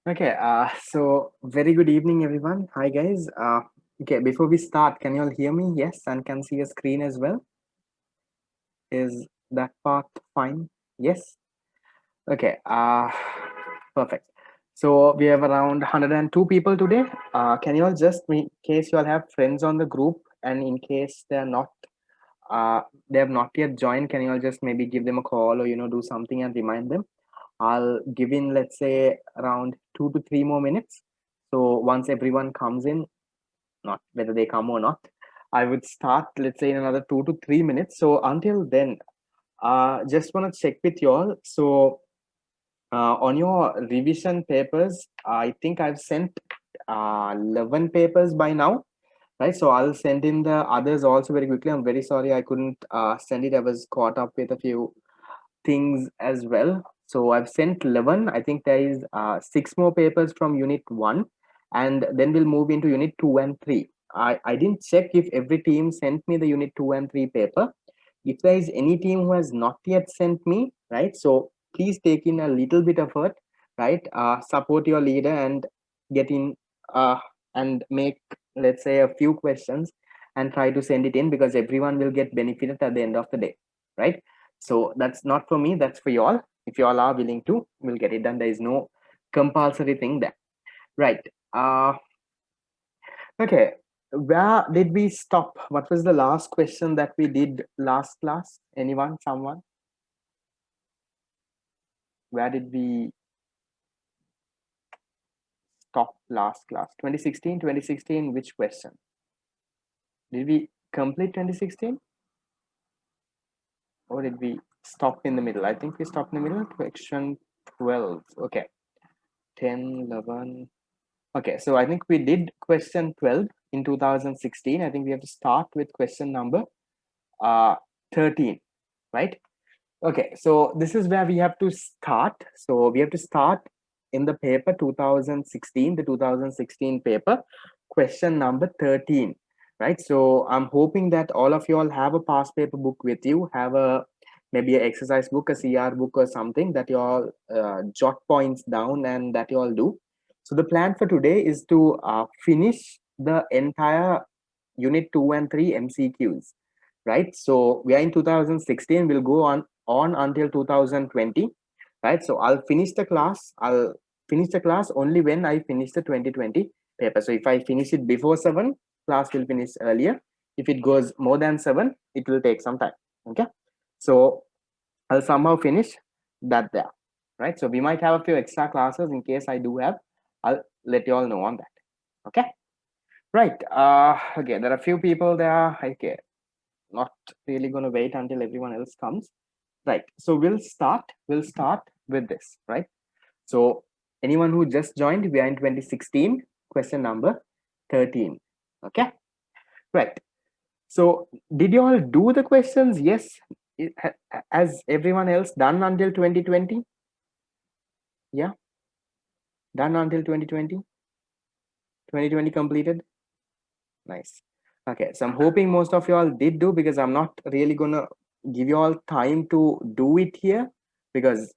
Okay, so very good evening, everyone. Hi, guys. Okay, before we start, can you all hear me? Yes, and can see a screen as well. Is that part fine? Yes. Okay. Perfect. So we have around 102 people today. Can you all just, in case you all have friends on the group, and in case they have not yet joined, can you all just maybe give them a call or do something and remind them? I'll give in, let's say, around 2 to 3 more minutes. So once everyone comes in, not whether they come or not, I would start, let's say, in another 2 to 3 minutes. So until then, just want to check with you all. So on your revision papers, I think I've sent 11 papers by now, right? So I'll send in the others also very quickly. I'm very sorry I couldn't send it. I was caught up with a few things as well. So I've sent 11. I think there is 6 more papers from unit 1, and then we'll move into unit 2 and 3. I didn't check if every team sent me the unit 2 and 3 paper. If there is any team who has not yet sent me, right, so please take in a little bit of effort, right, support your leader and get in uh, and make, let's say, a few questions and try to send it in, because everyone will get benefited at the end of the day, right? So that's not for me, that's for you all. If you all are willing to, we'll get it done. There is no compulsory thing there, right? uh okay, where did we stop? What was the last question that we did last class? Anyone, someone? Where did we stop last class? 2016, 2016, which question? Did we complete 2016 or did we stop in the middle? I think we stopped in the middle. Question 12. Okay, 10, 11. Okay, so I think we did question 12 in 2016. I think we have to start with question number uh 13, right? Okay, so this is where we have to start. So we have to start in the paper 2016, the 2016 paper, question number 13, right? So I'm hoping that all of you all have a past paper book with you, have a maybe an exercise book, a CR book or something that you all jot points down and that you all do. So the plan for today is to finish the entire unit 2 and 3 MCQs, right? So we are in 2016, we'll go on until 2020, right? So I'll finish the class only when I finish the 2020 paper. So if I finish it before 7, class will finish earlier. If it goes more than 7, it will take some time. Okay, so I'll somehow finish that there, right? So we might have a few extra classes. In case I do have, I'll let you all know on that. Okay, right. Okay, there are a few people there. Okay, not really going to wait until everyone else comes, right? So we'll start with this, right? So anyone who just joined, we are in 2016, question number 13. Okay, right. So did you all do the questions? Yes. Has everyone else done until 2020? Yeah, done until 2020. 2020 completed. Nice. Okay, so I'm hoping most of you all did do, because I'm not really gonna give you all time to do it here, because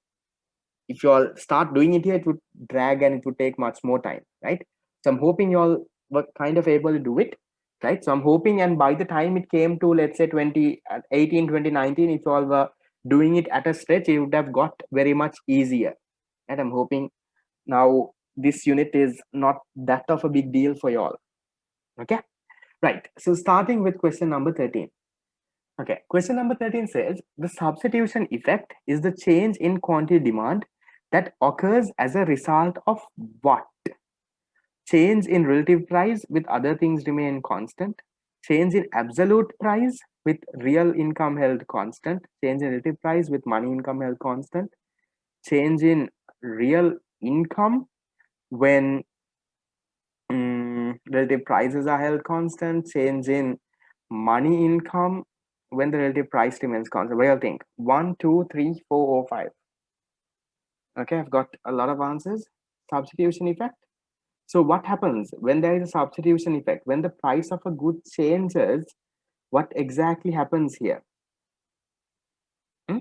if you all start doing it here, it would drag and it would take much more time, right? So I'm hoping you all were kind of able to do it, right? So I'm hoping, and by the time it came to, let's say, 2018, 2019, if you all were doing it at a stretch, it would have got very much easier. And I'm hoping now this unit is not that of a big deal for you all. Okay, right. So starting with question number 13. Okay, question number 13 says the substitution effect is the change in quantity demand that occurs as a result of what? Change in relative price with other things remain constant. Change in absolute price with real income held constant. Change in relative price with money income held constant. Change in real income when relative prices are held constant. Change in money income when the relative price remains constant. What do you think? 1, 2, 3, 4, or 5? Okay, I've got a lot of answers. Substitution effect. So what happens when there is a substitution effect? When the price of a good changes, what exactly happens here? Hmm?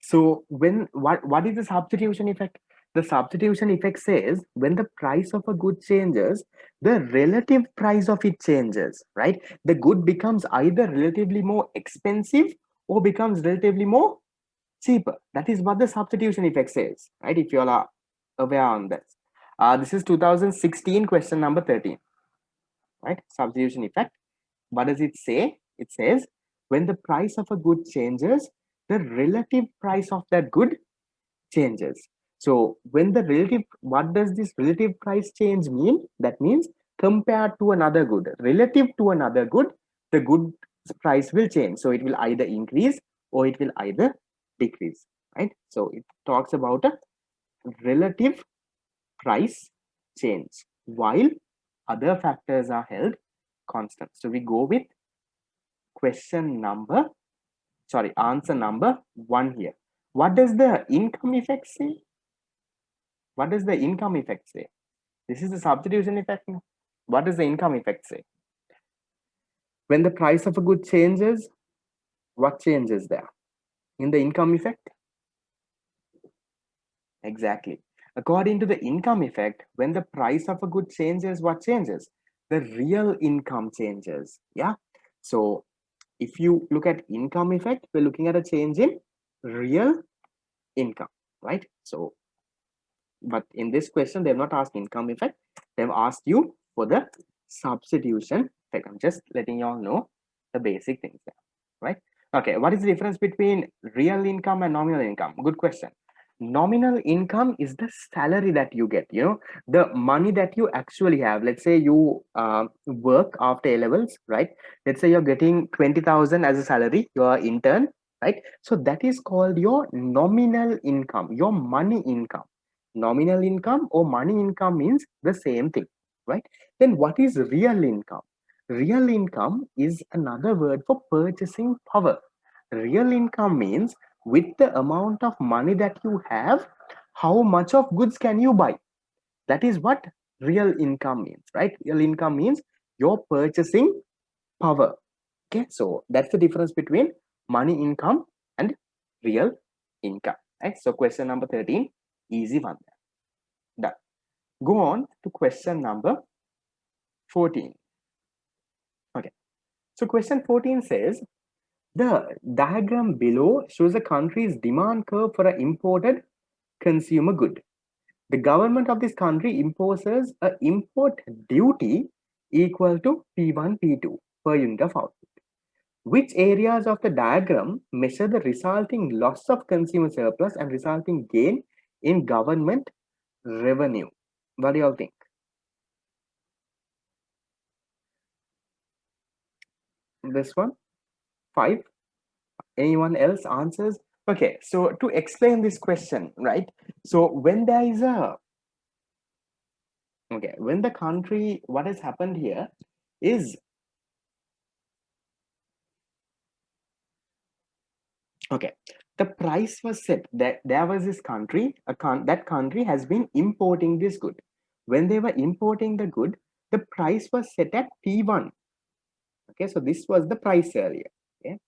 So what is the substitution effect? The substitution effect says when the price of a good changes, the relative price of it changes, right? The good becomes either relatively more expensive or becomes relatively more cheaper. That is what the substitution effect says, right? If you all are aware on this. This is 2016 question number 13, right? Substitution effect. What does it say? It says when the price of a good changes, the relative price of that good changes. So when the relative, what does this relative price change mean? That means compared to another good, relative to another good, the good price will change. So it will either increase or it will either decrease, right? So it talks about a relative price change while other factors are held constant. So we go with question number, sorry, answer number 1 here. What does the income effect say? What does the income effect say? This is the substitution effect. What does the income effect say? When the price of a good changes, what changes there? In the income effect? Exactly. According to the income effect, when the price of a good changes, what changes? The real income changes. Yeah. So if you look at income effect, we're looking at a change in real income, right? So, but in this question, they've not asked income effect. They've asked you for the substitution effect. I'm just letting you all know the basic things there, right? Okay, what is the difference between real income and nominal income? Good question. Nominal income is the salary that you get, you know, the money that you actually have. Let's say you work after A levels, right? Let's say you're getting 20,000 as a salary, you're an intern, right? So that is called your nominal income, your money income. Nominal income or money income means the same thing, right? Then what is real income? Real income is another word for purchasing power. Real income means with the amount of money that you have, how much of goods can you buy? That is what real income means, right? Real income means your purchasing power. Okay, so that's the difference between money income and real income, right? So question number 13, easy one. Done. Go on to question number 14. Okay, so question 14 says the diagram below shows a country's demand curve for an imported consumer good. The government of this country imposes an import duty equal to P1, P2 per unit of output. Which areas of the diagram measure the resulting loss of consumer surplus and resulting gain in government revenue? What do you all think? This one? 5? Anyone else answers? Okay, so to explain this question, right? So when there is a, okay, when the country, what has happened here is, okay, the price was set that there was this country, that country has been importing this good. When they were importing the good, the price was set at P1. Okay, so this was the price area. Okay,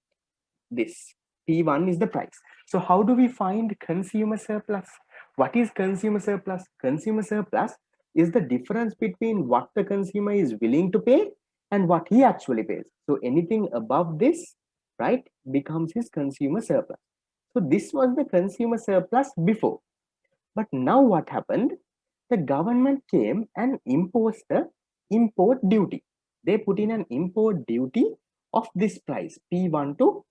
this P1 is the price. So how do we find consumer surplus? What is consumer surplus? Consumer surplus is the difference between what the consumer is willing to pay and what he actually pays. So anything above this, right, becomes his consumer surplus. So this was the consumer surplus before. But now what happened? The government came and imposed the import duty. They put in an import duty of this price, P1 to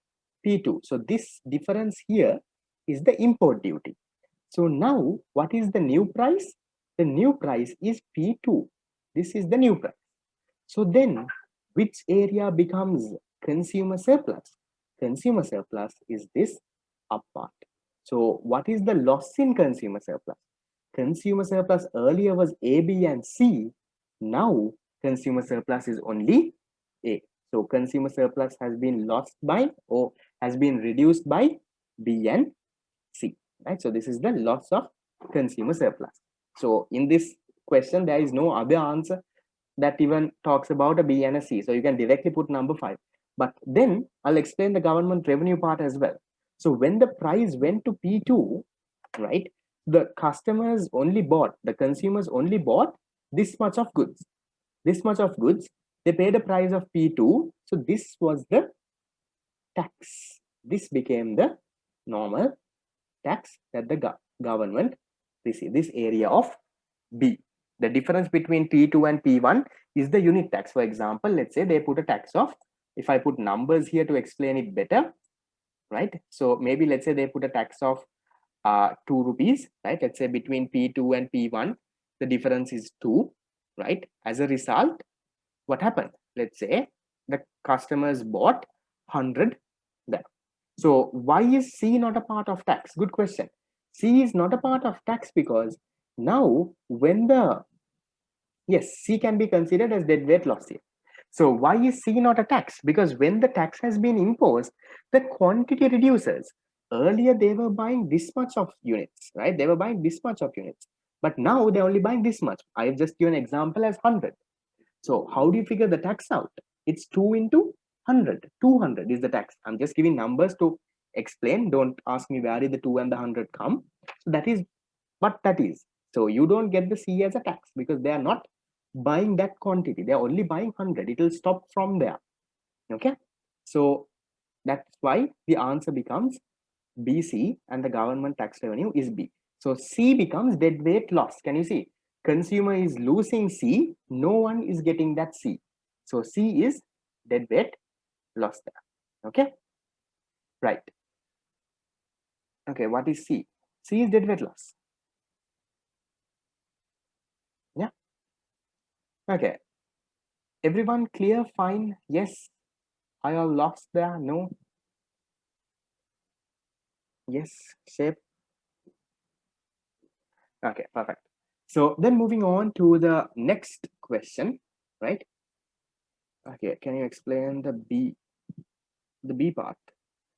P2. So this difference here is the import duty. So now what is the new price? The new price is P2. This is the new price. So then which area becomes consumer surplus? Consumer surplus is this up part. So what is the loss in consumer surplus? Consumer surplus earlier was A, B, and C. Now consumer surplus is only A. So consumer surplus has been lost by or has been reduced by B and C. Right. So this is the loss of consumer surplus. So in this question, there is no other answer that even talks about a B and a C. So you can directly put number 5. But then I'll explain the government revenue part as well. So when the price went to P2, right, the consumers only bought this much of goods. This much of goods, they paid a price of P2. So this was the tax. This became the normal tax that the government received. This area of B. The difference between P2 and P1 is the unit tax. For example, let's say they put a tax of, if I put numbers here to explain it better, right? So maybe let's say they put a tax of 2 rupees, right? Let's say between P2 and P1, the difference is 2, right? As a result, what happened? Let's say the customers bought 100 there. So why is C not a part of tax? Good question. C is not a part of tax because now when the, yes, C can be considered as deadweight loss here. So why is C not a tax? Because when the tax has been imposed, the quantity reduces. Earlier they were buying this much of units, right? They were buying this much of units, but now they're only buying this much. I have just given an example as 100. So how do you figure the tax out? It's 2 into 100. 200 is the tax. I'm just giving numbers to explain. Don't ask me where did the 2 and the 100 come. So that is what that is. So you don't get the C as a tax because they are not buying that quantity. They're only buying 100. It will stop from there. Okay. So that's why the answer becomes BC and the government tax revenue is B. So C becomes deadweight loss. Can you see? Consumer is losing C. No one is getting that C. So C is deadweight loss there. Okay. Right. Okay. What is C? C is deadweight loss. Yeah. Okay. Everyone clear? Fine. Yes. Are you all lost there? No. Yes. Shape. Okay. Perfect. So then moving on to the next question, right? Okay. Can you explain the B part?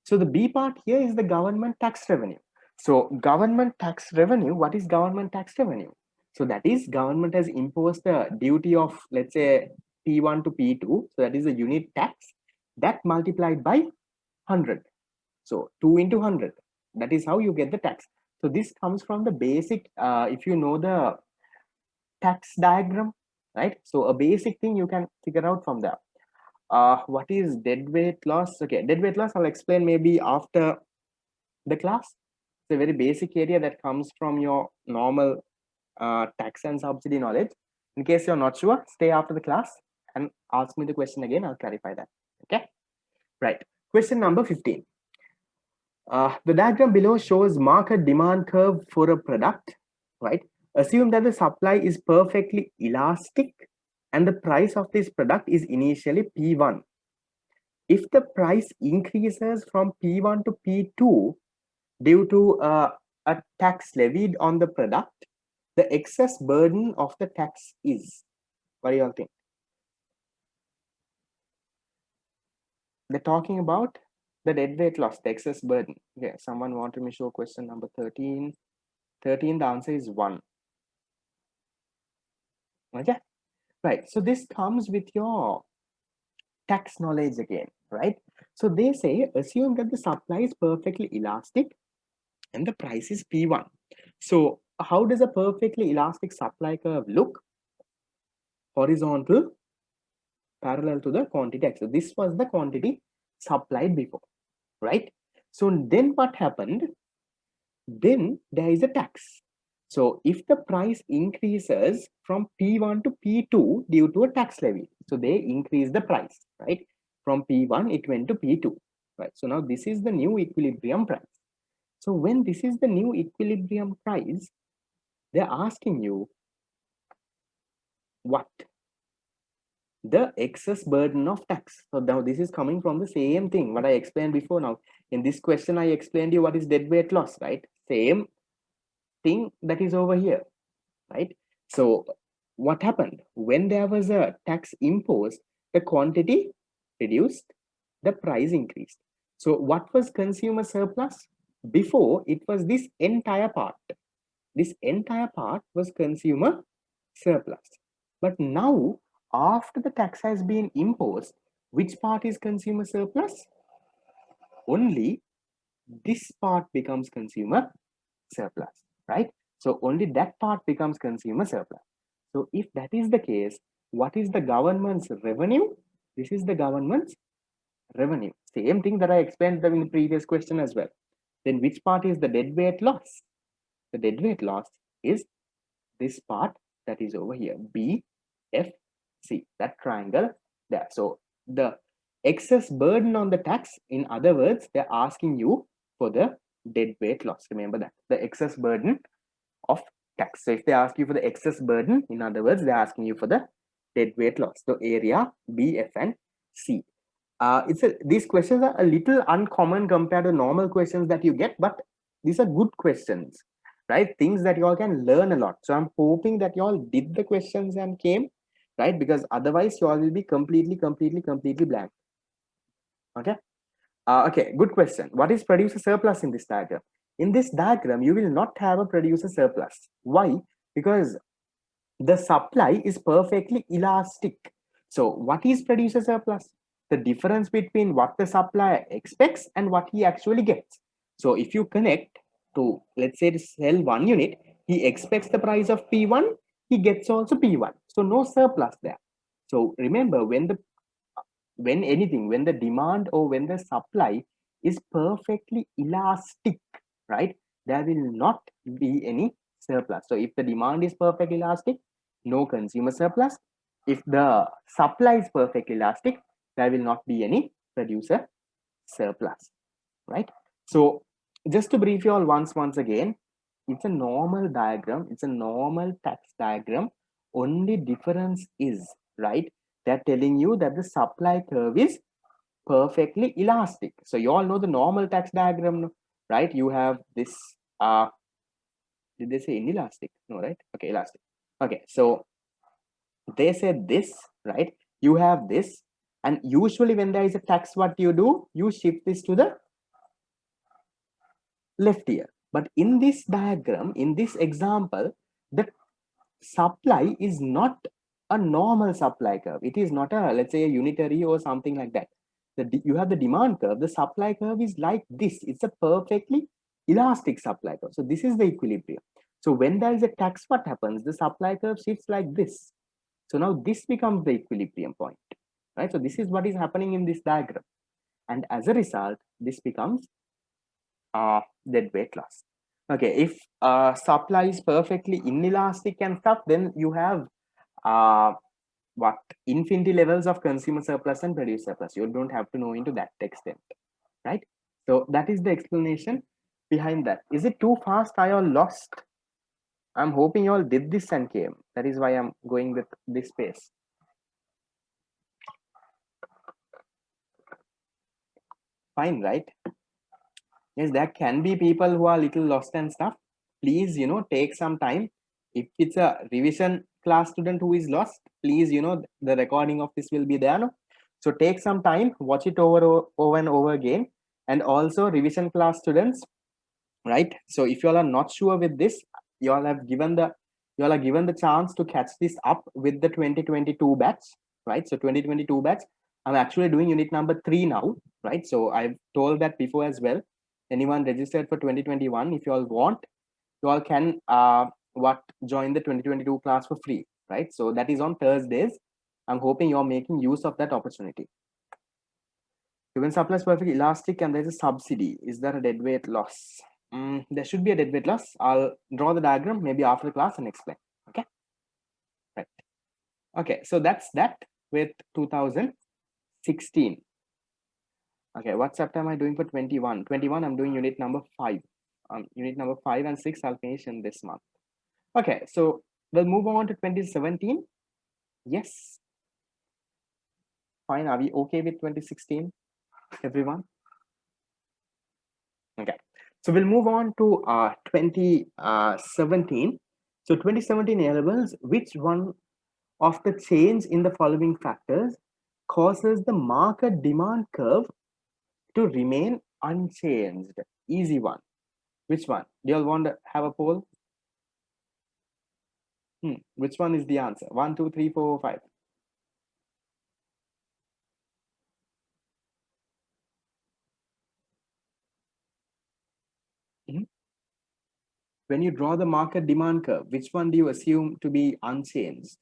So the B part here is the government tax revenue. So government tax revenue, what is government tax revenue? So that is government has imposed the duty of, let's say, P1 to P2. So that is the unit tax that multiplied by 100. So 2 into 100. That is how you get the tax. So this comes from the basic, if you know the tax diagram, right? So a basic thing you can figure out from there. What is deadweight loss? Okay, deadweight loss I'll explain maybe after the class. It's a very basic area that comes from your normal tax and subsidy knowledge. In case you're not sure, stay after the class and ask me the question again. I'll clarify that. Okay, right. Question number 15. The diagram below shows market demand curve for a product, right? Assume that the supply is perfectly elastic and the price of this product is initially P1. If the price increases from P1 to P2 due to a tax levied on the product, the excess burden of the tax is, what do you all think? They're talking about the deadweight loss, the excess burden. Okay, someone wanted me to show question number 13. 13, the answer is 1. Okay, right. So this comes with your tax knowledge again, right? So they say assume that the supply is perfectly elastic and the price is P1. So how does a perfectly elastic supply curve look? Horizontal, parallel to the quantity axis. This was the quantity supplied before, right? So then what happened? Then there is a tax. So if the price increases from P1 to P2 due to a tax levy, so they increase the price, right? From P1 it went to P2, right? So now this is the new equilibrium price. So when this is the new equilibrium price, they're asking you what? The excess burden of tax. So now this is coming from the same thing what I explained before. Now in this question I explained you what is deadweight loss, right? Same thing that is over here, right? So what happened when there was a tax imposed? The quantity reduced, the price increased. So what was consumer surplus? Before it was this entire part. This entire part was consumer surplus. But now after the tax has been imposed, which part is consumer surplus? Only this part becomes consumer surplus. right? So only that part becomes consumer surplus. So if that is the case, what is the government's revenue? This is the government's revenue. Same thing that I explained in the previous question as well. Then which part is the deadweight loss? The deadweight loss is this part that is over here, B, F, C, that triangle there. So the excess burden on the tax, in other words, they're asking you for the deadweight loss. Remember that, the excess burden of tax. So if they ask you for the excess burden, in other words, they're asking you for the deadweight loss. So area B, F, and C. These questions are a little uncommon compared to normal questions that you get, but these are good questions, right? Things that you all can learn a lot. So I'm hoping that you all did the questions and came, right? Because otherwise you all will be completely blank. Okay. Okay, good question. What is producer surplus in this diagram? In this diagram, you will not have a producer surplus. Why? Because the supply is perfectly elastic. So what is producer surplus? The difference between what the supplier expects and what he actually gets. So if you connect to, let's say, to sell 1 unit, he expects the price of P1, he gets also P1. So no surplus there. So remember, when the demand or when the supply is perfectly elastic, right, there will not be any surplus. So if the demand is perfectly elastic, no consumer surplus. If the supply is perfectly elastic, there will not be any producer surplus, right? So just to brief you all once again, it's a normal diagram, it's a normal tax diagram. Only difference is, right, they're telling you that the supply curve is perfectly elastic. So you all know the normal tax diagram, right? You have this, did they say inelastic? No, right? Okay, elastic. Okay, so they said this, right? You have this, and usually when there is a tax, what you do, you shift this to the left ear. But in this diagram, in this example, the supply is not a normal supply curve. It is not a, let's say, a unitary or something like that. You have the demand curve. The supply curve is like this. It's a perfectly elastic supply curve. So this is the equilibrium. So when there is a tax, what happens? The supply curve shifts like this. So now this becomes the equilibrium point, right? So this is what is happening in this diagram. And as a result, this becomes deadweight loss. Okay, if supply is perfectly inelastic and stuff, then you have what infinity levels of consumer surplus and producer surplus. You don't have to know into that extent, right? So that is the explanation behind that. Is it too fast? I all lost. I'm hoping you all did this and came. That is why I'm going with this pace. Fine, right? Yes, there can be people who are little lost and stuff. Please, take some time. If it's a revision class student who is lost, please, the recording of this will be there. No? So take some time, watch it over and over again. And also revision class students, right? So if you all are not sure with this, you all are given the chance to catch this up with the 2022 batch, right? So 2022 batch, I'm actually doing unit number 3 now, right? So I've told that before as well. Anyone registered for 2021, if you all want, you all can join the 2022 class for free, right? So that is on Thursdays. I'm hoping you're making use of that opportunity. Given supply is perfectly elastic and there's a subsidy, is there a deadweight loss? There should be a deadweight loss. I'll draw the diagram maybe after the class and explain. Okay, right. Okay, so that's that with 2016. Okay, what chapter am I doing for 21? 21, I'm doing unit number 5. Unit number 5 and 6 I'll finish in this month. Okay, so we'll move on to 2017. Yes. Fine, are we okay with 2016, everyone? Okay, so we'll move on to 2017. So 2017 enables which one of the change in the following factors causes the market demand curve to remain unchanged? Easy one. Which one? Do you all want to have a poll? Which one is the answer? 1, 2, 3, 4, 5. When you draw the market demand curve, which one do you assume to be unchanged?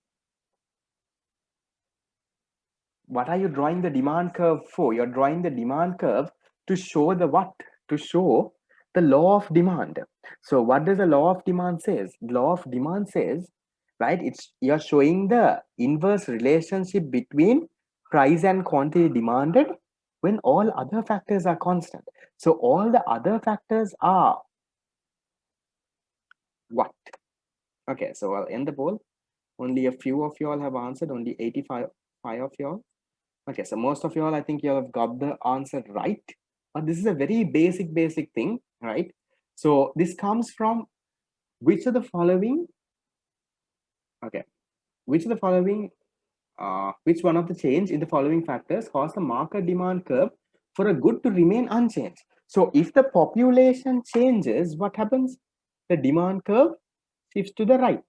What are you drawing the demand curve for? You're drawing the demand curve to show the what? To show the law of demand. So what does the law of demand says? The law of demand says, right, it's you're showing the inverse relationship between price and quantity demanded when all other factors are constant. So all the other factors are what? Okay, so I'll end the poll. Only a few of y'all have answered, only 85 of y'all. Okay, so most of y'all, I think you have got the answer right. But this is a very basic thing, right? So this comes from which of the following, okay, which of the following, which one of the change in the following factors cause the market demand curve for a good to remain unchanged? So if the population changes, what happens? The demand curve shifts to the right,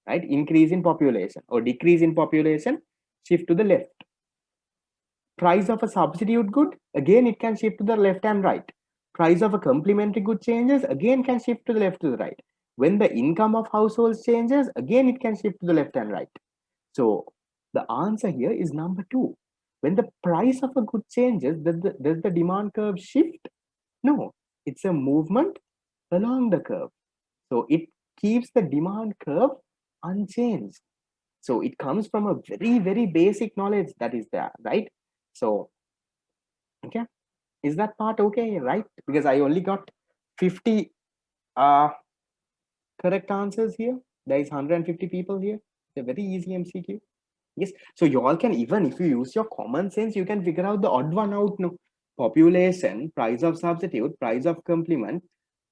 right? Increase in population or decrease in population, shift to the left. Price of a substitute good, again it can shift to the left and right. Price of a complementary good changes, again can shift to the left to the right. When the income of households changes, again it can shift to the left and right. So the answer here is number 2. When the price of a good changes, does the demand curve shift? No, it's a movement along the curve. So it keeps the demand curve unchanged. So it comes from a very basic knowledge that is there, right? So okay, is that part okay, right? Because I only got 50 correct answers here. There is 150 people here. It's a very easy MCQ. Yes, so you all can, even if you use your common sense, you can figure out the odd one out. No, population, price of substitute, price of complement,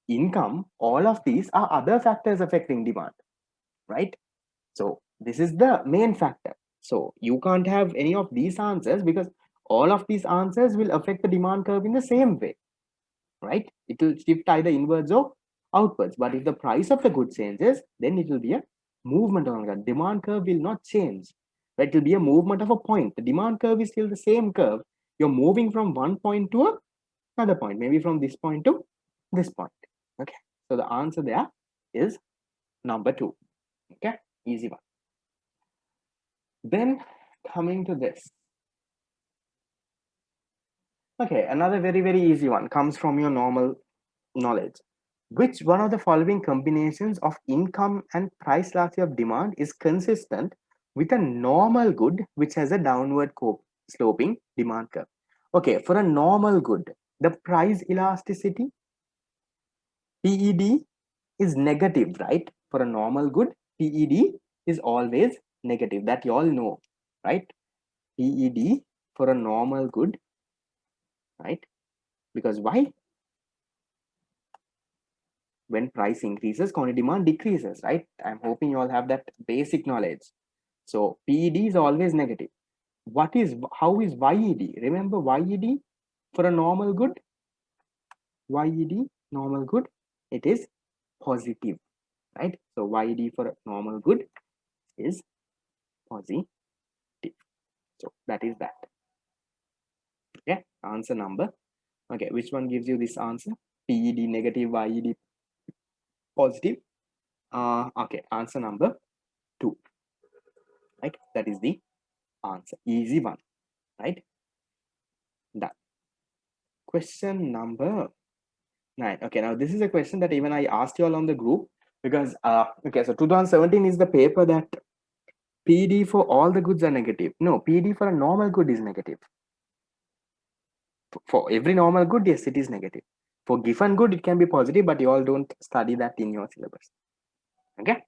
income, all of these are other factors affecting demand, right? So this is the main factor. So you can't have any of these answers because all of these answers will affect the demand curve in the same way, right? It will shift either inwards or outwards. But if the price of the good changes, then it will be a movement along that. Demand curve will not change, right? It will be a movement of a point. The demand curve is still the same curve. You're moving from one point to another point, maybe from this point to this point. Okay. So the answer there is number 2. Okay, easy one. Then coming to this. Okay, another very easy one comes from your normal knowledge. Which one of the following combinations of income and price elasticity of demand is consistent with a normal good which has a downward sloping demand curve? Okay, for a normal good, the price elasticity, PED, is negative, right? For a normal good, PED is always negative. That you all know, right? PED for a normal good, right? Because why? When price increases, quantity demand decreases, right? I'm hoping you all have that basic knowledge. So PED is always negative. How is YED? Remember YED for a normal good? YED, normal good, it is positive, right? So YED for a normal good is positive. So that is that. Okay, answer number. Okay, which one gives you this answer? PED negative, YED positive. Okay, answer number 2, right? That is the answer. Easy one, right? Done. Question number 9. Okay, now this is a question that even I asked you all on the group because okay, so 2017 is the paper that PD for all the goods are negative. No, PD for a normal good is negative. For every normal good, yes, it is negative. For given good, it can be positive, but you all don't study that in your syllabus. Okay.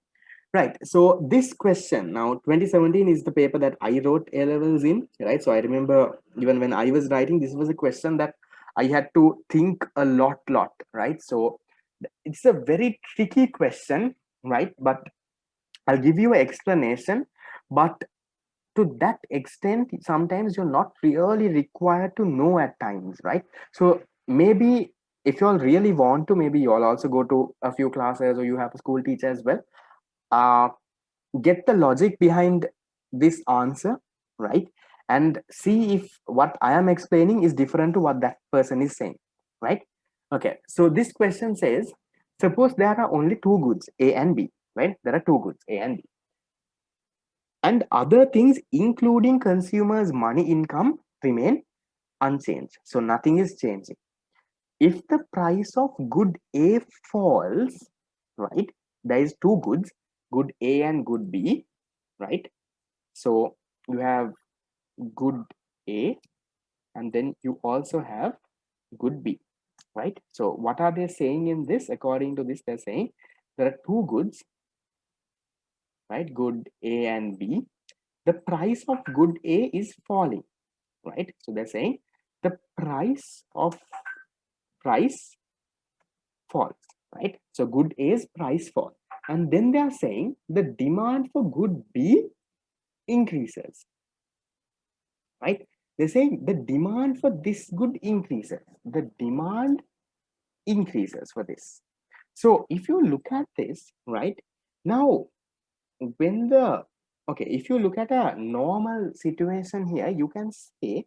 Right. So this question now, 2017 is the paper that I wrote A levels in, right? So I remember even when I was writing, this was a question that I had to think a lot, right? So it's a very tricky question, right? But I'll give you an explanation. But to that extent, sometimes you're not really required to know at times, right? So maybe if you all really want to, maybe you all also go to a few classes or you have a school teacher as well. Get the logic behind this answer, right? And see if what I am explaining is different to what that person is saying, right? Okay, so this question says, Suppose there are only two goods, A and B, right? There are two goods, A and B. And other things, including consumers' money income, remain unchanged. So nothing is changing. If the price of good A falls, right? There is two goods, good A and good B, right? So you have good A and then you also have good B, right? So what are they saying in this? According to this, they're saying there are two goods, right? Good A and B. The price of good A is falling, right? So they're saying the price falls, right? So good A's price fall. And then they are saying the demand for good B increases, right? They're saying the demand for this good increases. The demand increases for this. So if you look at this, right, now when the, okay, if you look at a normal situation here, you can say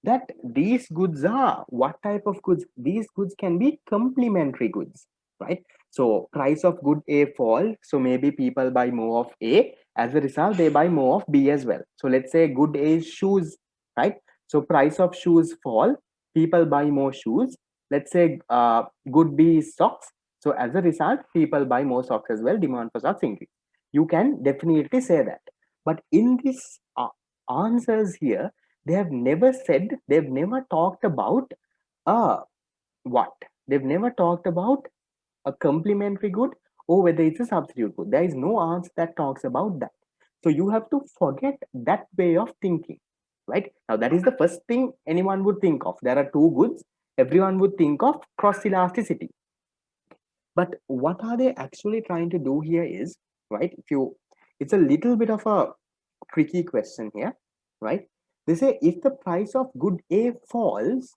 that these goods are what type of goods? These goods can be complementary goods, right? So price of good A fall, so maybe people buy more of A, as a result they buy more of B as well. So let's say good A is shoes, right? So price of shoes fall, people buy more shoes. Let's say good B is socks, so as a result people buy more socks as well, demand for socks increase. You can definitely say that. But in this answers here, they have never said, they've never talked about uh what? They've never talked about a complementary good or whether it's a substitute good. There is no answer that talks about that. So you have to forget that way of thinking, right? Now that is the first thing anyone would think of. There are two goods. Everyone would think of cross elasticity. But what are they actually trying to do here is, right? If you, it's a little bit of a tricky question here, right? They say if the price of good A falls,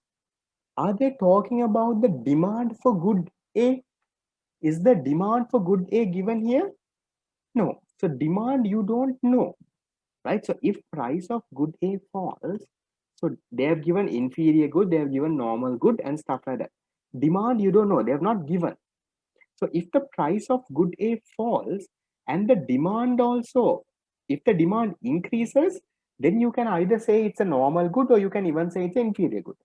are they talking about the demand for good A? Is the demand for good A given here? No. So demand you don't know, right? So if price of good A falls, so they have given inferior good, they have given normal good and stuff like that. Demand you don't know, they have not given. So if the price of good A falls and the demand also, if the demand increases, then you can either say it's a normal good or you can even say it's an inferior good.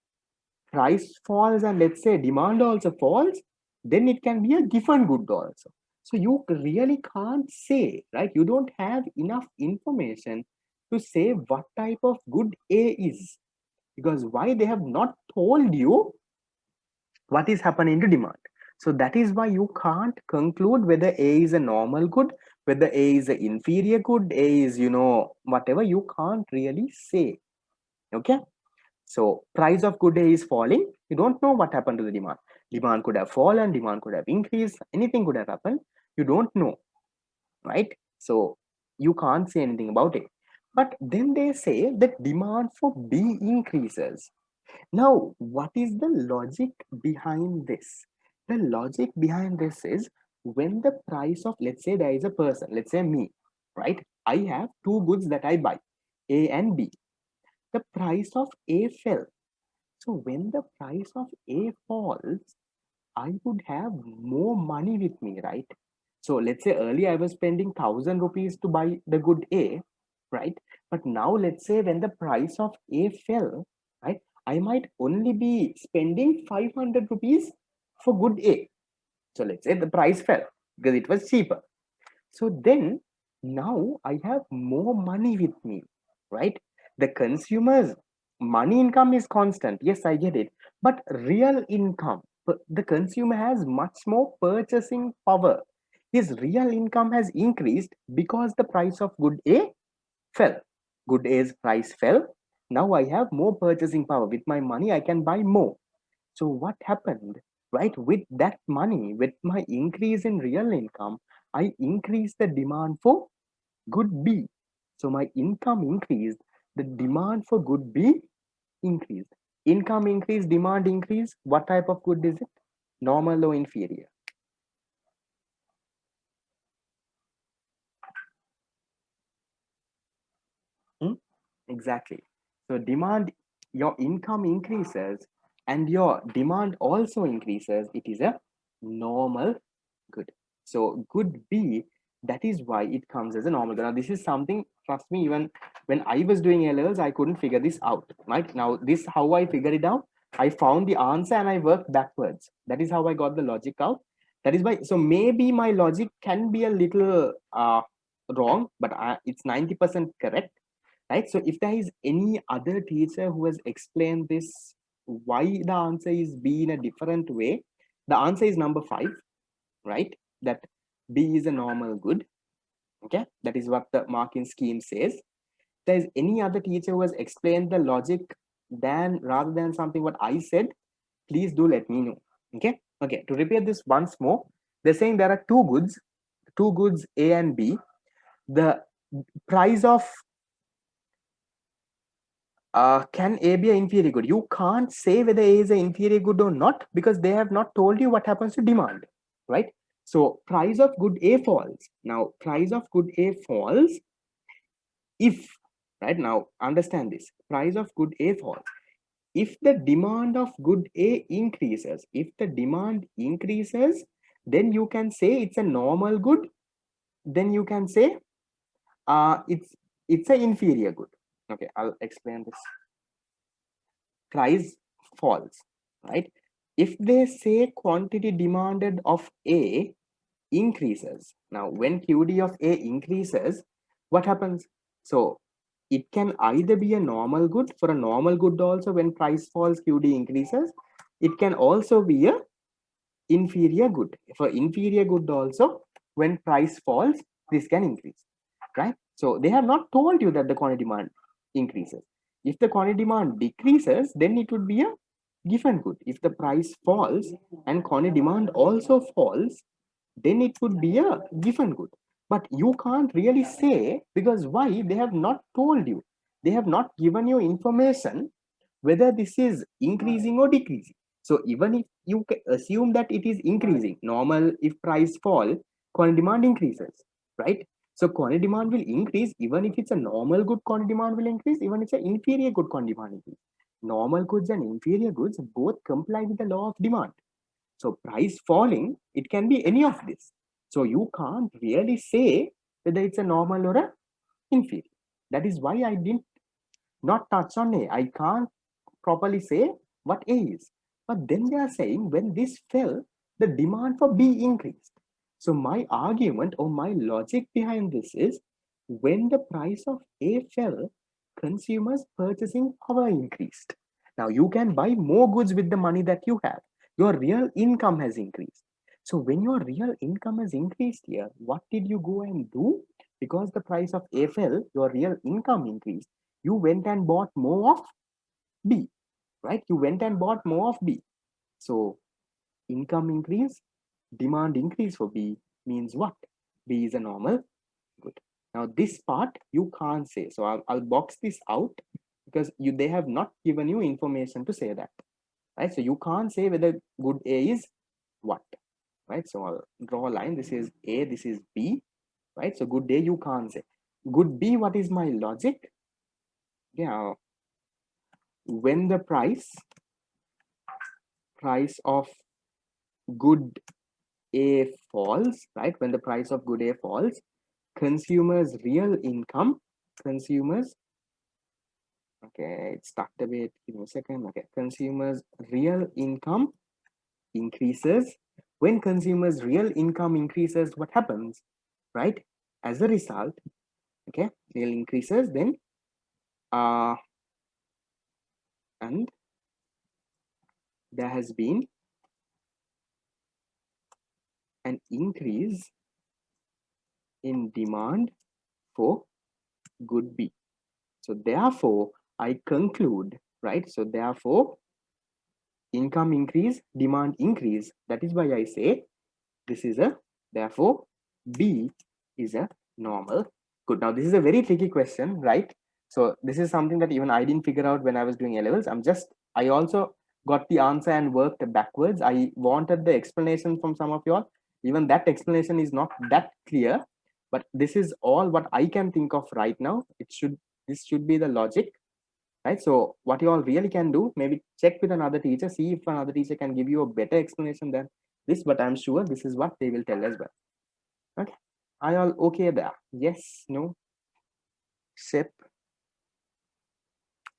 Price falls and let's say demand also falls, then it can be a given good also. So you really can't say, right? You don't have enough information to say what type of good A is, because why? They have not told you what is happening to demand. So that is why you can't conclude whether A is a normal good, whether A is an inferior good, A is, whatever, you can't really say. Okay. So price of good A is falling. You don't know what happened to the demand. Demand could have fallen, demand could have increased, anything could have happened. You don't know, right? So you can't say anything about it. But then they say that demand for B increases. Now, what is the logic behind this? The logic behind this is when the price of, let's say there is a person, let's say me, right? I have two goods that I buy, A and B. The price of A fell. So when the price of A falls, I would have more money with me, right? So let's say earlier I was spending 1,000 rupees to buy the good A, right? But now let's say when the price of A fell, right, I might only be spending 500 rupees for good A. So let's say the price fell because it was cheaper. So then now I have more money with me, right? The consumer's money income is constant. Yes, I get it. But real income, the consumer has much more purchasing power. His real income has increased because the price of good A fell. Good A's price fell. Now I have more purchasing power. With my money, I can buy more. So what happened, right? With that money, with my increase in real income, I increased the demand for good B. So my income increased, the demand for good B increased. Income increased, demand increased. What type of good is it? Normal or inferior? Hmm? Exactly. So demand, your income increases and your demand also increases. It is a normal Good. So good B, that is why it comes as a normal good. Now this is something, trust me, even when I was doing LLs, I couldn't figure this out. Right now, this how I figured it out. I found the answer and I worked backwards. That is how I got the logic out. That is why. So maybe my logic can be a little wrong, but it's 90% correct. Right. So if there is any other teacher who has explained this, why the answer is B in a different way, the answer is number 5, right? That B is a normal good. Okay, that is what the marking scheme says. If there's any other teacher who has explained the logic than rather than something what I said, please do let me know. Okay, okay. To repeat this once more, they're saying there are two goods A and B. The price of can A be an inferior good? You can't say whether A is an inferior good or not because they have not told you what happens to demand, right? So price of good A falls. Now price of good A falls if, right, now understand this, price of good A falls if the demand of good A increases. If the demand increases, then you can say it's a normal good. Then you can say it's an inferior good. Okay, I'll explain this. Price falls, right? If they say quantity demanded of A increases, now when QD of A increases, what happens? So it can either be a normal good. For a normal good also, when price falls, QD increases. It can also be a inferior good. For inferior good also, when price falls, this can increase, right? So they have not told you that the quantity demand increases. If the quantity demand decreases, then it would be a given good. If the price falls and quantity demand also falls, then it would be a given good. But you can't really say, because why? They have not told you. They have not given you information whether this is increasing or decreasing. So even if you assume that it is increasing, normal, if price fall, quantity demand increases, right? So quantity demand will increase even if it's a normal good, quantity demand will increase, even if it's an inferior good, quantity demand increase. Normal goods and inferior goods both comply with the law of demand. So price falling, it can be any of this. So you can't really say whether it's a normal or a inferior. That is why I didn't not touch on A. I can't properly say what A is. But then they are saying when this fell, the demand for B increased. So my argument or my logic behind this is when the price of A fell, consumers' purchasing power increased. Now you can buy more goods with the money that you have. Your real income has increased. So when your real income has increased here, what did you go and do? Because the price of A fell, your real income increased. You went and bought more of B, right? You went and bought more of B. So income increase, demand increase for B means what? B is a normal good. Now this part you can't say. So I'll box this out because they have not given you information to say that, right? So you can't say whether good A is what, right? So I'll draw a line. This is A, this is B, right? So good A you can't say. Good B, what is my logic? Yeah, when the price of good A falls, right? When the price of good A falls, consumers' real income, consumers, okay, it's tucked a bit, give me a second. Okay, consumers' real income increases. When consumers' real income increases, what happens, right? As a result, okay, real increases, then and there has been an increase in demand for good B. So therefore, I conclude, right? So therefore, income increase, demand increase. That is why I say this is a, therefore, B is a normal good. Now, this is a very tricky question, right? So this is something that even I didn't figure out when I was doing A levels. I also got the answer and worked backwards. I wanted the explanation from some of you all. Even that explanation is not that clear, but this is all what I can think of right now. This should be the logic, right? So what you all really can do, maybe check with another teacher, see if another teacher can give you a better explanation than this, but I'm sure this is what they will tell as well. Okay, are you all okay there? Yes, no, SIP.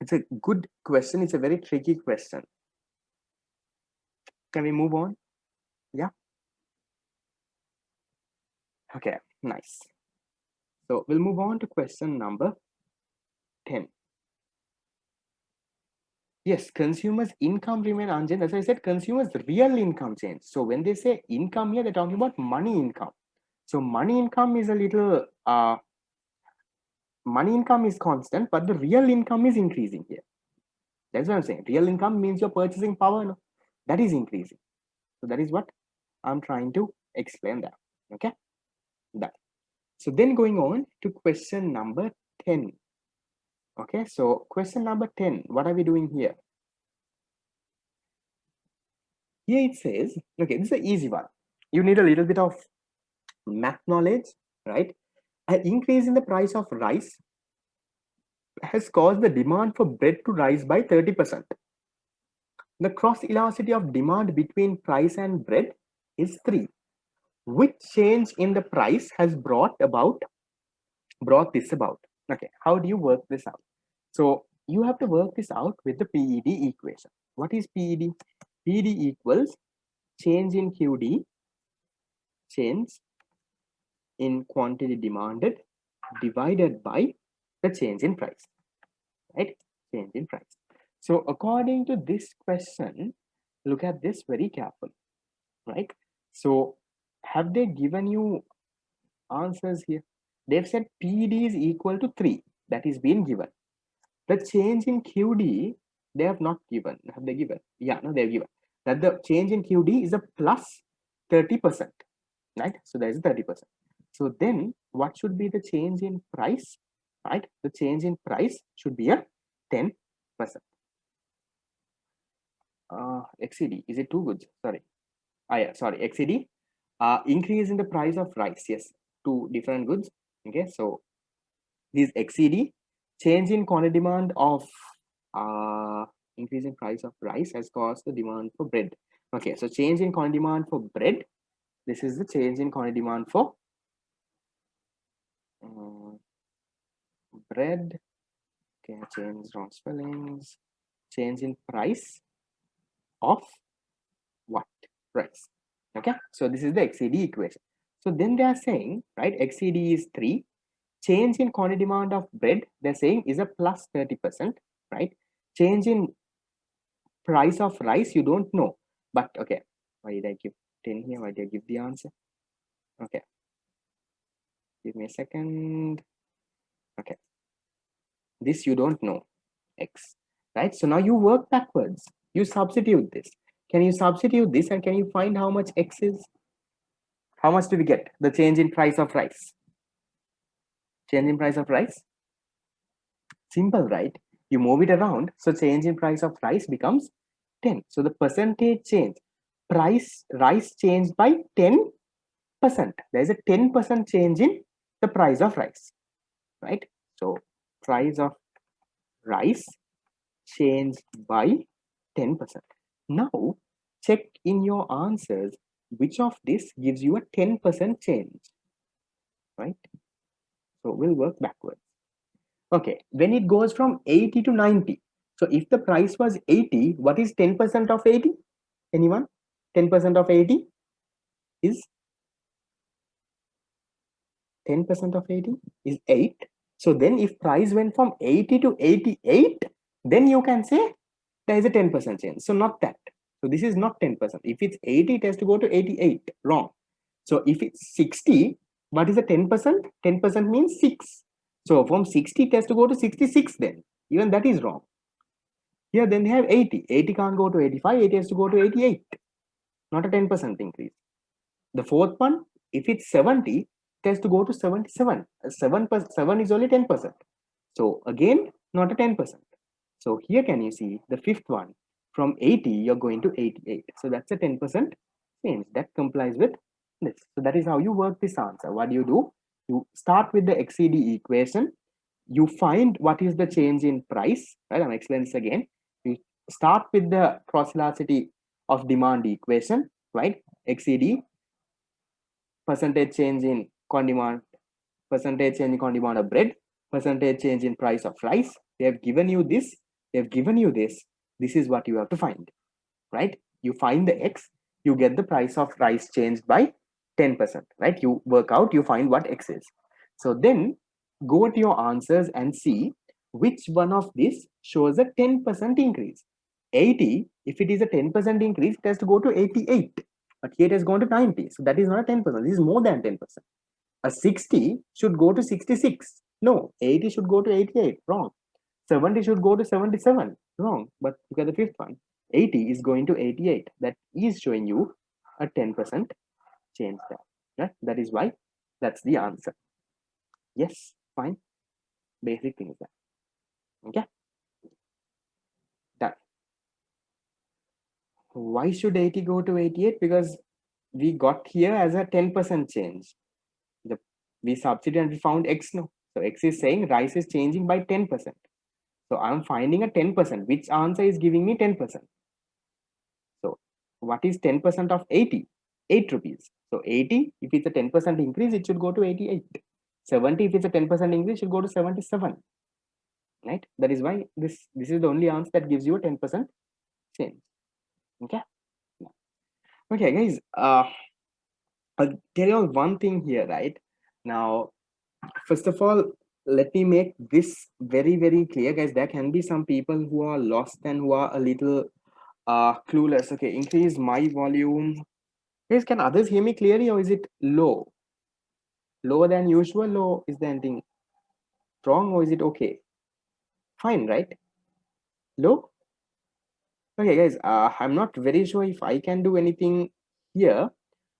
It's a good question. It's a very tricky question. Can we move on? Yeah. Okay, nice. So we'll move on to question number 10. Yes, consumers' income remain unchanged. As I said, consumers' real income change. So when they say income here, they're talking about money income. So money income is a little, money income is constant, but the real income is increasing here. That's what I'm saying. Real income means your purchasing power, no? That is increasing. So that is what I'm trying to explain that. Okay, that. So then going on to question number 10. Okay, so question number 10, what are we doing here? Here it says, okay, this is an easy one. You need a little bit of math knowledge, right? An increase in the price of rice has caused the demand for bread to rise by 30%. The cross elasticity of demand between price and bread is 3. Which change in the price has brought this about? Okay, how do you work this out? So you have to work this out with the PED equation. What is PED? PED equals change in QD, change in quantity demanded divided by the change in price, right? Change in price. So according to this question, look at this very carefully, right? So have they given you answers here? They've said PD is equal to 3. That is being given. The change in QD, they have not given. Have they given? Yeah, no, they've given. That the change in QD is a plus 30%, right? So there is 30%. So then what should be the change in price, right? The change in price should be a 10%. XCD, is it too good? Sorry. Yeah, sorry, XCD. Increase in the price of rice. Yes, two different goods. Okay, so this XCD, change in quantity demand of increase in price of rice has caused the demand for bread. Okay, so change in quantity demand for bread. This is the change in quantity demand for bread. Okay, change wrong spellings. Change in price of what? Rice. Okay, so this is the XCD equation. So then they are saying, right, XCD is 3. Change in quantity demand of bread, they're saying, is a plus 30%, right? Change in price of rice, you don't know. But okay, why did I give 10 here? Why did I give the answer? Okay, give me a second. Okay, this you don't know, X, right? So now you work backwards. You substitute this. Can you substitute this and can you find how much X is? How much do we get? The change in price of rice. Change in price of rice? Simple, right? You move it around. So change in price of rice becomes 10. So the percentage change. Rice changed by 10%. There is a 10% change in the price of rice, right? So price of rice changed by 10%. Now check in your answers which of this gives you a 10% change, right? So we'll work backwards. Okay, when it goes from 80 to 90. So if the price was 80, what is 10% of 80? Anyone? 10% of 80 is 10% of 80 is 8. So then if price went from 80 to 88, then you can say there is a 10% change. So not that. So this is not 10%. If it's 80, it has to go to 88. Wrong. So if it's 60, what is the 10%? 10% means 6. So from 60, it has to go to 66 then. Even that is wrong. Here then they have 80. 80 can't go to 85. 80 has to go to 88. Not a 10% increase. The fourth one, if it's 70, it has to go to 77. 7 is only 10%. So again, not a 10%. So here can you see the fifth one, from 80, you're going to 88. So that's a 10% change. That complies with this. So that is how you work this answer. What do? You start with the XCD equation. You find what is the change in price, right? I'm explaining this again. You start with the cross elasticity of demand equation, right? XED, percentage change in condiment, percentage change in condiment of bread, percentage change in price of rice. They have given you this, they have given you this. This is what you have to find, right? You find the X, you get the price of rice changed by 10%, right? You work out, you find what X is. So then go to your answers and see which one of this shows a 10% increase. 80, if it is a 10% increase, it has to go to 88. But here it has gone to 90. So that is not a 10%. This is more than 10%. A 60 should go to 66. No, 80 should go to 88. Wrong. 70 should go to 77. Wrong. But look at the fifth one. 80 is going to 88. That is showing you a 10% change there. Right? That is why that's the answer. Yes, fine. Basic thing is that. Okay. Done. Why should 80 go to 88? Because we got here as a 10% change. We substituted and we found X. No. So X is saying rice is changing by 10%. So I'm finding a 10%. Which answer is giving me 10%? So what is 10% of 80? 8 rupees. So 80, if it's a 10% increase, it should go to 88. 70, if it's a 10% increase, it should go to 77. Right? That is why this is the only answer that gives you a 10% change. Okay. Okay, guys. I'll tell you all one thing here, right? Now, first of all, let me make this very, very clear, guys. There can be some people who are lost and who are a little clueless. Okay, increase my volume. Guys, can others hear me clearly or is it low? Lower than usual, or is there anything wrong, or is it okay? Fine, right? Low? Okay, guys, I'm not very sure if I can do anything here.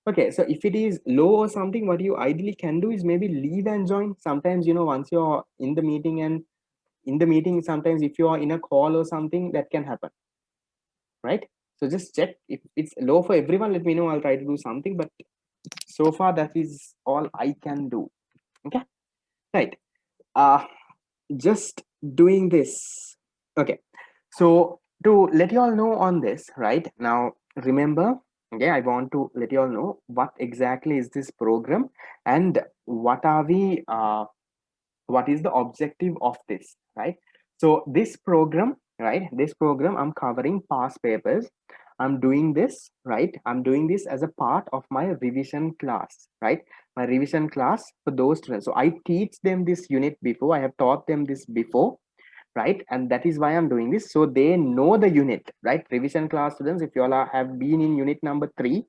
Okay, so if it is low or something, what you ideally can do is maybe leave and join. Sometimes, once you're in the meeting, and in the meeting, sometimes if you are in a call or something, that can happen, right? So just check if it's low for everyone. Let me know. I'll try to do something, but so far that is all I can do. Okay, right. Just doing this. Okay, so to let you all know on this, right now, remember, okay, I want to let you all know what exactly is this program and what are we what is the objective of this, right? So this program, right, this program, I'm covering past papers. I'm doing this, right, I'm doing this as a part of my revision class, right? My revision class for those students. So I teach them this unit before, I have taught them this before, right? And that is why I'm doing this, so they know the unit, right? Revision class students, if you all have been in unit number 3,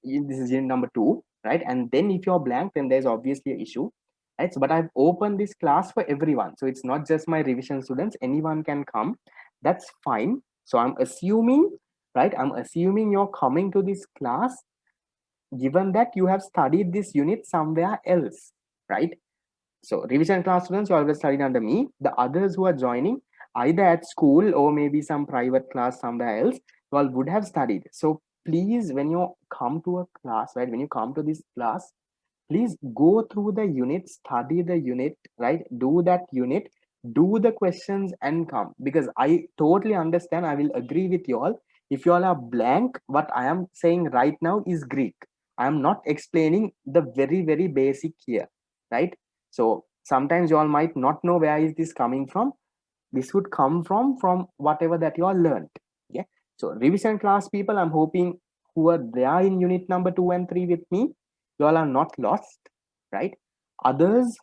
this is unit number 2, right? And then if you're blank, then there's obviously an issue, right? So, but I've opened this class for everyone, so it's not just my revision students, anyone can come, that's fine. So I'm assuming, right, I'm assuming you're coming to this class given that you have studied this unit somewhere else, right? So revision class students, you always studied under me. The others who are joining either at school or maybe some private class somewhere else, you all would have studied. So please, when you come to a class, right, when you come to this class, please go through the unit, study the unit, right? Do that unit, do the questions and come, because I totally understand. I will agree with you all. If you all are blank, what I am saying right now is Greek. I am not explaining the very, very basic here, right? So sometimes you all might not know where is this coming from. This would come from whatever that you all learned. Yeah. So revision class people, I'm hoping who are there in unit number 2 and 3 with me, you all are not lost, right? Others,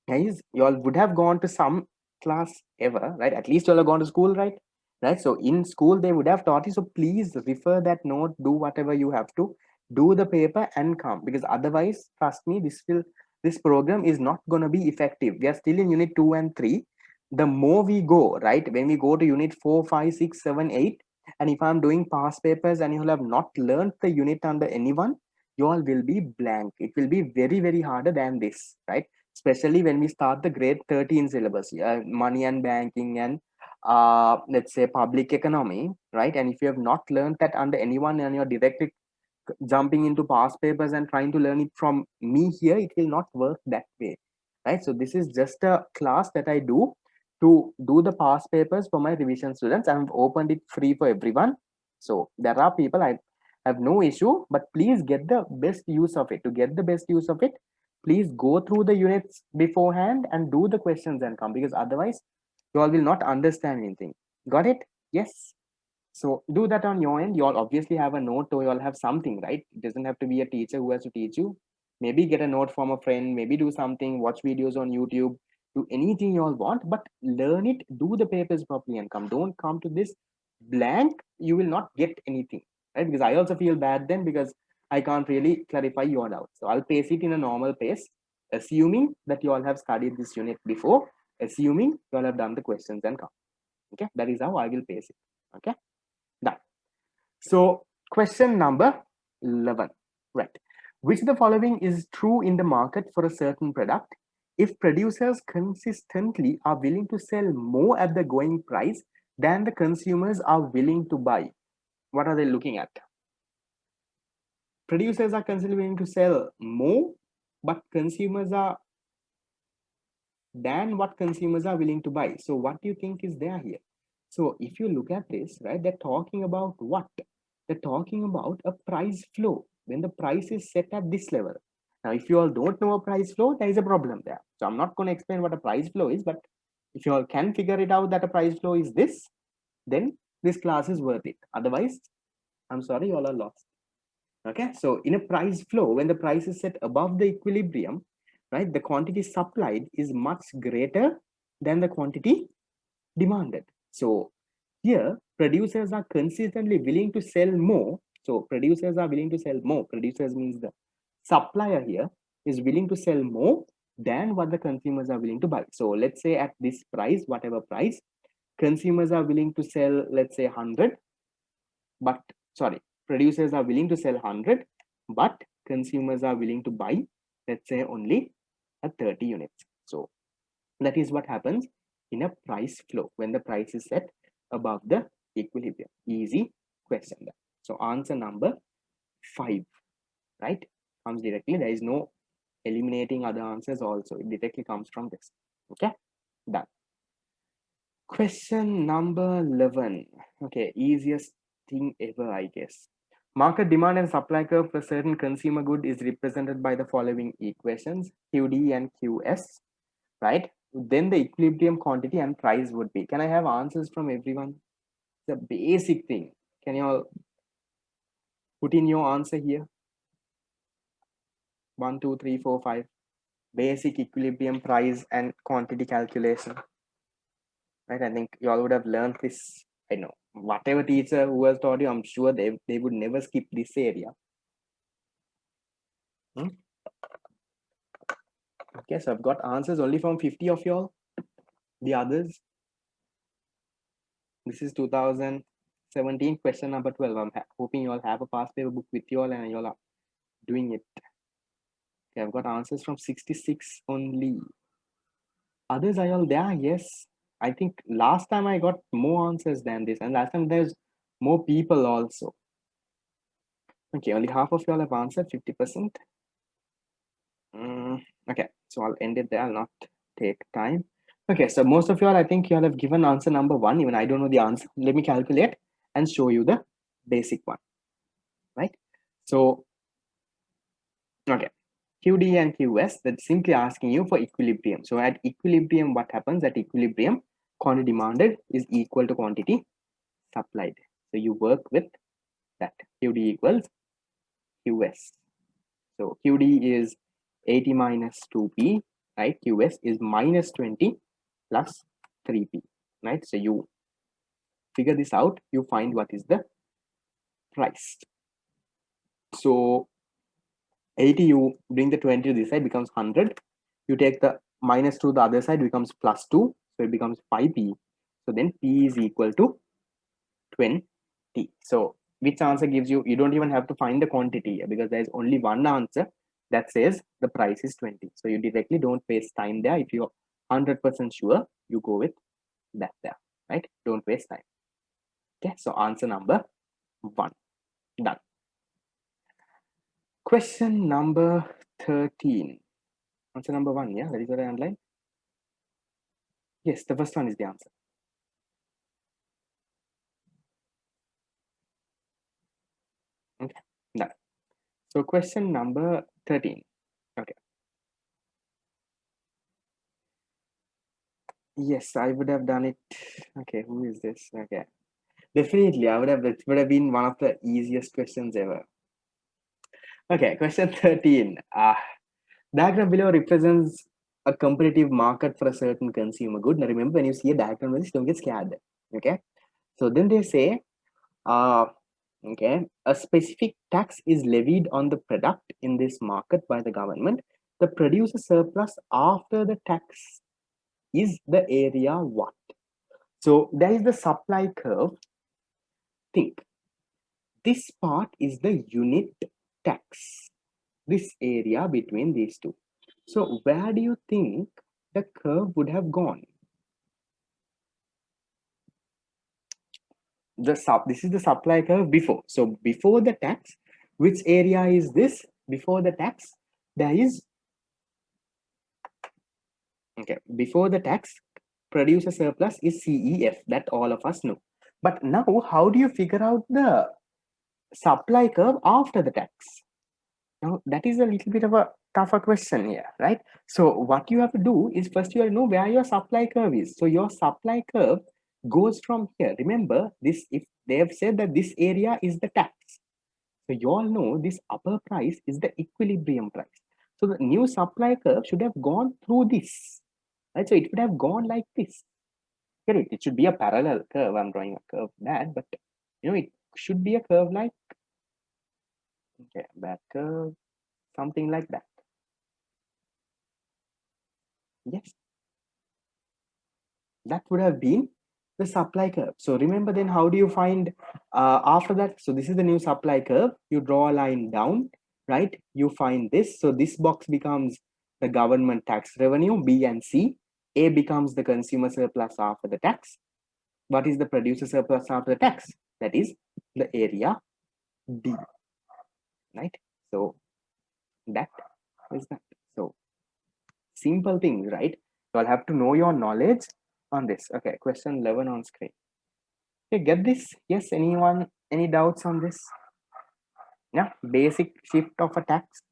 guys, you all would have gone to some class ever, right? At least you all have gone to school, right? Right. So in school they would have taught you. So please refer that note, do whatever you have to, do the paper and come, because otherwise, trust me, this program is not going to be effective. We are still in unit 2 and 3. The more we go, right, when we go to unit 4, 5, 6, 7, 8, and if I'm doing past papers and you will have not learned the unit under anyone, you all will be blank. It will be very, very harder than this, right? Especially when we start the grade 13 syllabus, money and banking and let's say public economy, right? And if you have not learned that under anyone and you're directly jumping into past papers and trying to learn it from me here, it will not work that way, right? So this is just a class that I do to do the past papers for my revision students. I've opened it free for everyone. So there are people, I have no issue, but please get the best use of it. To get the best use of it, please go through the units beforehand and do the questions and come, because otherwise you all will not understand anything. Got it? Yes. So do that on your end. You all obviously have a note, or you all have something, right? It doesn't have to be a teacher who has to teach you. Maybe get a note from a friend, maybe do something, watch videos on YouTube, do anything you all want, but learn it, do the papers properly and come. Don't come to this blank, you will not get anything, right? Because I also feel bad then, because I can't really clarify your doubts. So I'll pace it in a normal pace, assuming that you all have studied this unit before, assuming you all have done the questions and come. Okay, that is how I will pace it. Okay, done. So question number 11, right? Which of the following is true in the market for a certain product if producers consistently are willing to sell more at the going price than the consumers are willing to buy? What are they looking at? Producers are consistently willing to sell more, but consumers are than what consumers are willing to buy. So what do you think is there here? So if you look at this, right, they're talking about what? They're talking about a price flow when the price is set at this level. Now, if you all don't know a price flow, there is a problem there. So I'm not going to explain what a price flow is, but if you all can figure it out that a price flow is this, then this class is worth it. Otherwise, I'm sorry, you all are lost. Okay, so in a price flow, when the price is set above the equilibrium, right, the quantity supplied is much greater than the quantity demanded. So here, producers are consistently willing to sell more. So producers are willing to sell more. Producers means the supplier here is willing to sell more than what the consumers are willing to buy. So let's say at this price, whatever price, consumers are willing to sell, let's say 100, but sorry, producers are willing to sell 100, but consumers are willing to buy, let's say, only a 30 units. So that is what happens in a price flow when the price is set above the equilibrium. Easy question there. So answer number 5, right, comes directly. There is no eliminating other answers also. It directly comes from this. Okay, done. Question number 11. Okay, easiest thing ever, I guess. Market demand and supply curve for a certain consumer good is represented by the following equations, QD and QS, right? Then the equilibrium quantity and price would be. Can I have answers from everyone? The basic thing. Can you all put in your answer here? 1, 2, 3, 4, 5. Basic equilibrium, price and quantity calculation. Right? I think you all would have learned this. I know. Whatever teacher who has taught you, I'm sure they would never skip this area. Okay, so I've got answers only from 50 of y'all. The others, this is 2017 question number 12. I'm hoping you all have a past paper book with you all and you all are doing it. Okay, I've got answers from 66 only. Others are all there? Yes. I think last time I got more answers than this, and last time there's more people also. Okay, only half of y'all have answered, 50%. Okay, so I'll end it there. I'll not take time. Okay, so most of y'all, I think y'all have given answer number 1. Even I don't know the answer. Let me calculate and show you the basic one, right? So, okay, QD and QS, that's simply asking you for equilibrium. So at equilibrium, what happens? At equilibrium, quantity demanded is equal to quantity supplied. So you work with that. QD equals QS. So QD is 80 minus 2P, right? QS is minus 20 plus 3P, right? So you figure this out, you find what is the price. So 80, you bring the 20 to this side, becomes 100. You take the minus 2 the other side, becomes plus 2. So it becomes 5P. So then P is equal to 20. So which answer gives you, you don't even have to find the quantity here because there's only one answer that says the price is 20. So you directly don't waste time there. If you're 100% sure, you go with that there, right? Don't waste time. Okay, so answer number 1, done. Question number 13. Answer number 1, yeah, that is what I underlined. Yes, the first one is the answer. Okay, done. So question number 13. Okay. Yes, I would have done it. Okay, who is this? Okay. Definitely, I would have, it would have been one of the easiest questions ever. Okay, question 13. Diagram below represents a competitive market for a certain consumer good. Now remember, when you see a diagram like this, don't get scared. Okay. So then they say, okay, a specific tax is levied on the product in this market by the government. The producer surplus after the tax is the area what? So there is the supply curve. Think this part is the unit tax, this area between these two. So where do you think the curve would have gone? This is the supply curve before. So before the tax, which area is this? Before the tax, there is, okay, before the tax, producer surplus is CEF, that all of us know. But now, how do you figure out the supply curve after the tax? Now, that is a little bit of a tougher question here, right? So what you have to do is first you have to know where your supply curve is. So your supply curve goes from here. Remember this, if they have said that this area is the tax. So you all know this upper price is the equilibrium price. So the new supply curve should have gone through this, right? So it would have gone like this. Correct. It should be a parallel curve. I'm drawing a curve bad, but it should be a curve like, okay, bad curve, something like that. Yes, that would have been the supply curve. So remember then, how do you find after that? So this is the new supply curve. You draw a line down, right? You find this. So this box becomes the government tax revenue, B and C. A becomes the consumer surplus after the tax. What is the producer surplus after the tax? That is the area D, right? So that is that. So simple things, right? So I'll have to know your knowledge on this. Okay, question 11 on screen. Okay, get this? Yes, anyone? Any doubts on this? Yeah, basic shift of a tax.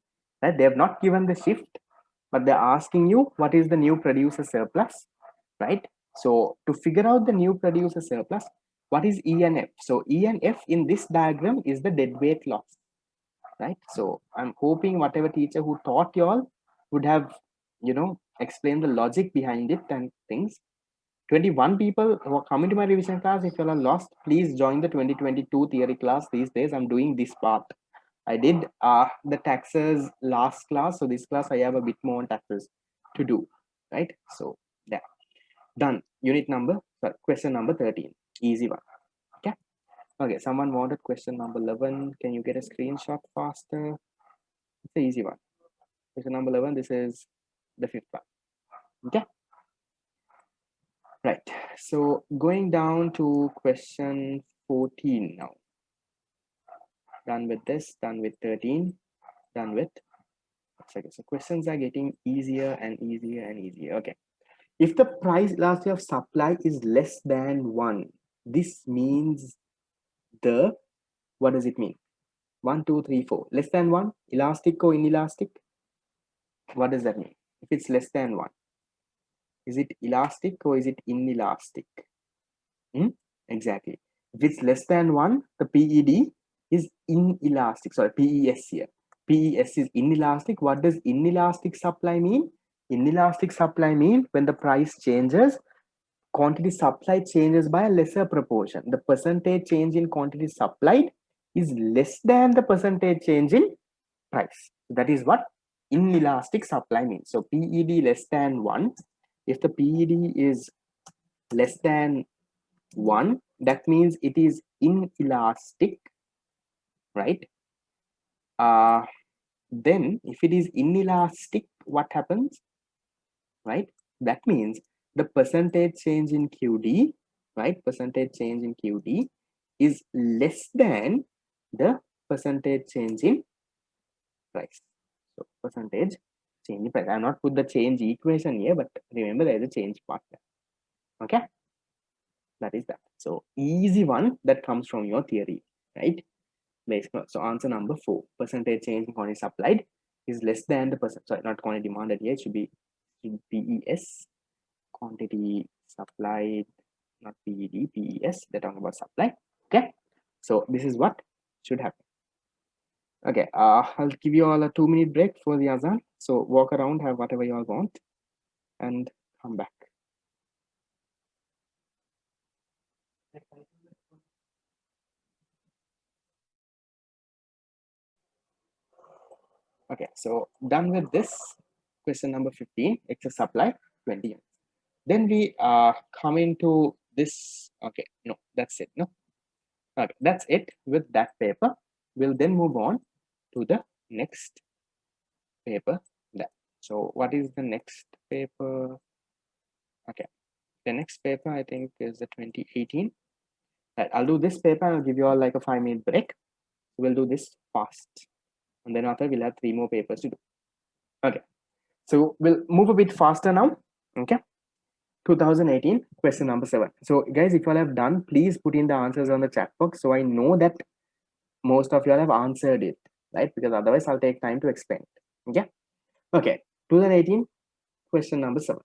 Right? They have not given the shift, but they're asking you what is the new producer surplus, right? So to figure out the new producer surplus, what is E and F? So E and F in this diagram is the deadweight loss, right? So I'm hoping whatever teacher who taught you all would have, explained the logic behind it and things. 21 people who are coming to my revision class. If you are lost, please join the 2022 theory class. These days I'm doing this part. I did the taxes last class, so this class I have a bit more on taxes to do, right? So yeah, done. Unit number, sorry, question number 13, easy one. Okay. Okay, someone wanted question number 11. Can you get a screenshot faster? It's an easy one. Question number 11, this is the fifth one. Okay. Right. So going down to question 14 now. Done with this, done with 13, done with. Okay, so questions are getting easier and easier and easier. Okay. If the price elasticity of supply is less than 1, this means the, what does it mean? 1, 2, 3, 4. Less than 1, elastic or inelastic? What does that mean? If it's less than 1, is it elastic or is it inelastic? Exactly. If it's less than 1, the PED is inelastic. Sorry, PES here. PES is inelastic. What does inelastic supply mean? Inelastic supply means when the price changes, quantity supplied changes by a lesser proportion. The percentage change in quantity supplied is less than the percentage change in price. That is what inelastic supply means. So PED less than 1. If the PED is less than 1, that means it is inelastic, right? Then if it is inelastic, what happens, right? That means the percentage change in QD, right? Percentage change in QD is less than the percentage change in price. So percentage change in price. I have not put the change equation here, but remember there is a change part there. Okay, that is that. So easy one that comes from your theory, right? basic knowledge. So answer number 4, percentage change in quantity supplied is less than the percent, sorry, not quantity demanded here, it should be PES, quantity supplied, not PED, PES, they're talking about supply. Okay, so this is what should happen. Okay, I'll give you all a 2-minute break for the azan, so walk around, have whatever you all want, and come back. Okay, so done with this question number 15, excess supply 20 units. Then we come into this. Okay, no, that's it. No, okay, that's it with that paper. We'll then move on to the next paper. That. So what is the next paper? Okay, the next paper I think is the 2018. Right, I'll do this paper. I'll give you all like a 5-minute break. We'll do this fast, and then after we'll have 3 more papers to do. Okay, so we'll move a bit faster now. Okay. 2018 question number 7. So guys, if you all have done, please put in the answers on the chat box so I know that most of you all have answered it, right? Because otherwise I'll take time to explain it. Okay, 2018 question number 7.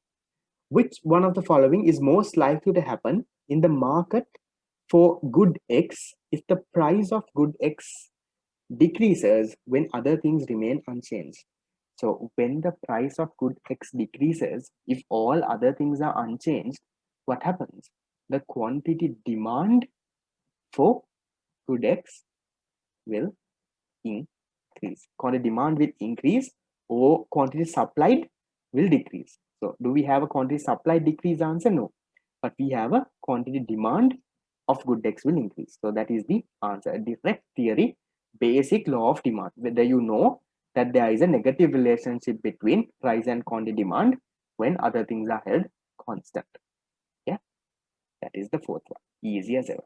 Which one of the following is most likely to happen in the market for good X if the price of good X decreases when other things remain unchanged? So when the price of good X decreases, if all other things are unchanged, what happens? The quantity demand for good X will increase. Quantity demand will increase or quantity supplied will decrease. So do we have a quantity supply decrease answer? No. But we have a quantity demand of good X will increase. So that is the answer. Direct theory, basic law of demand. Whether you know that there is a negative relationship between price and quantity demand when other things are held constant. Yeah, that is the 4th one. Easy as ever.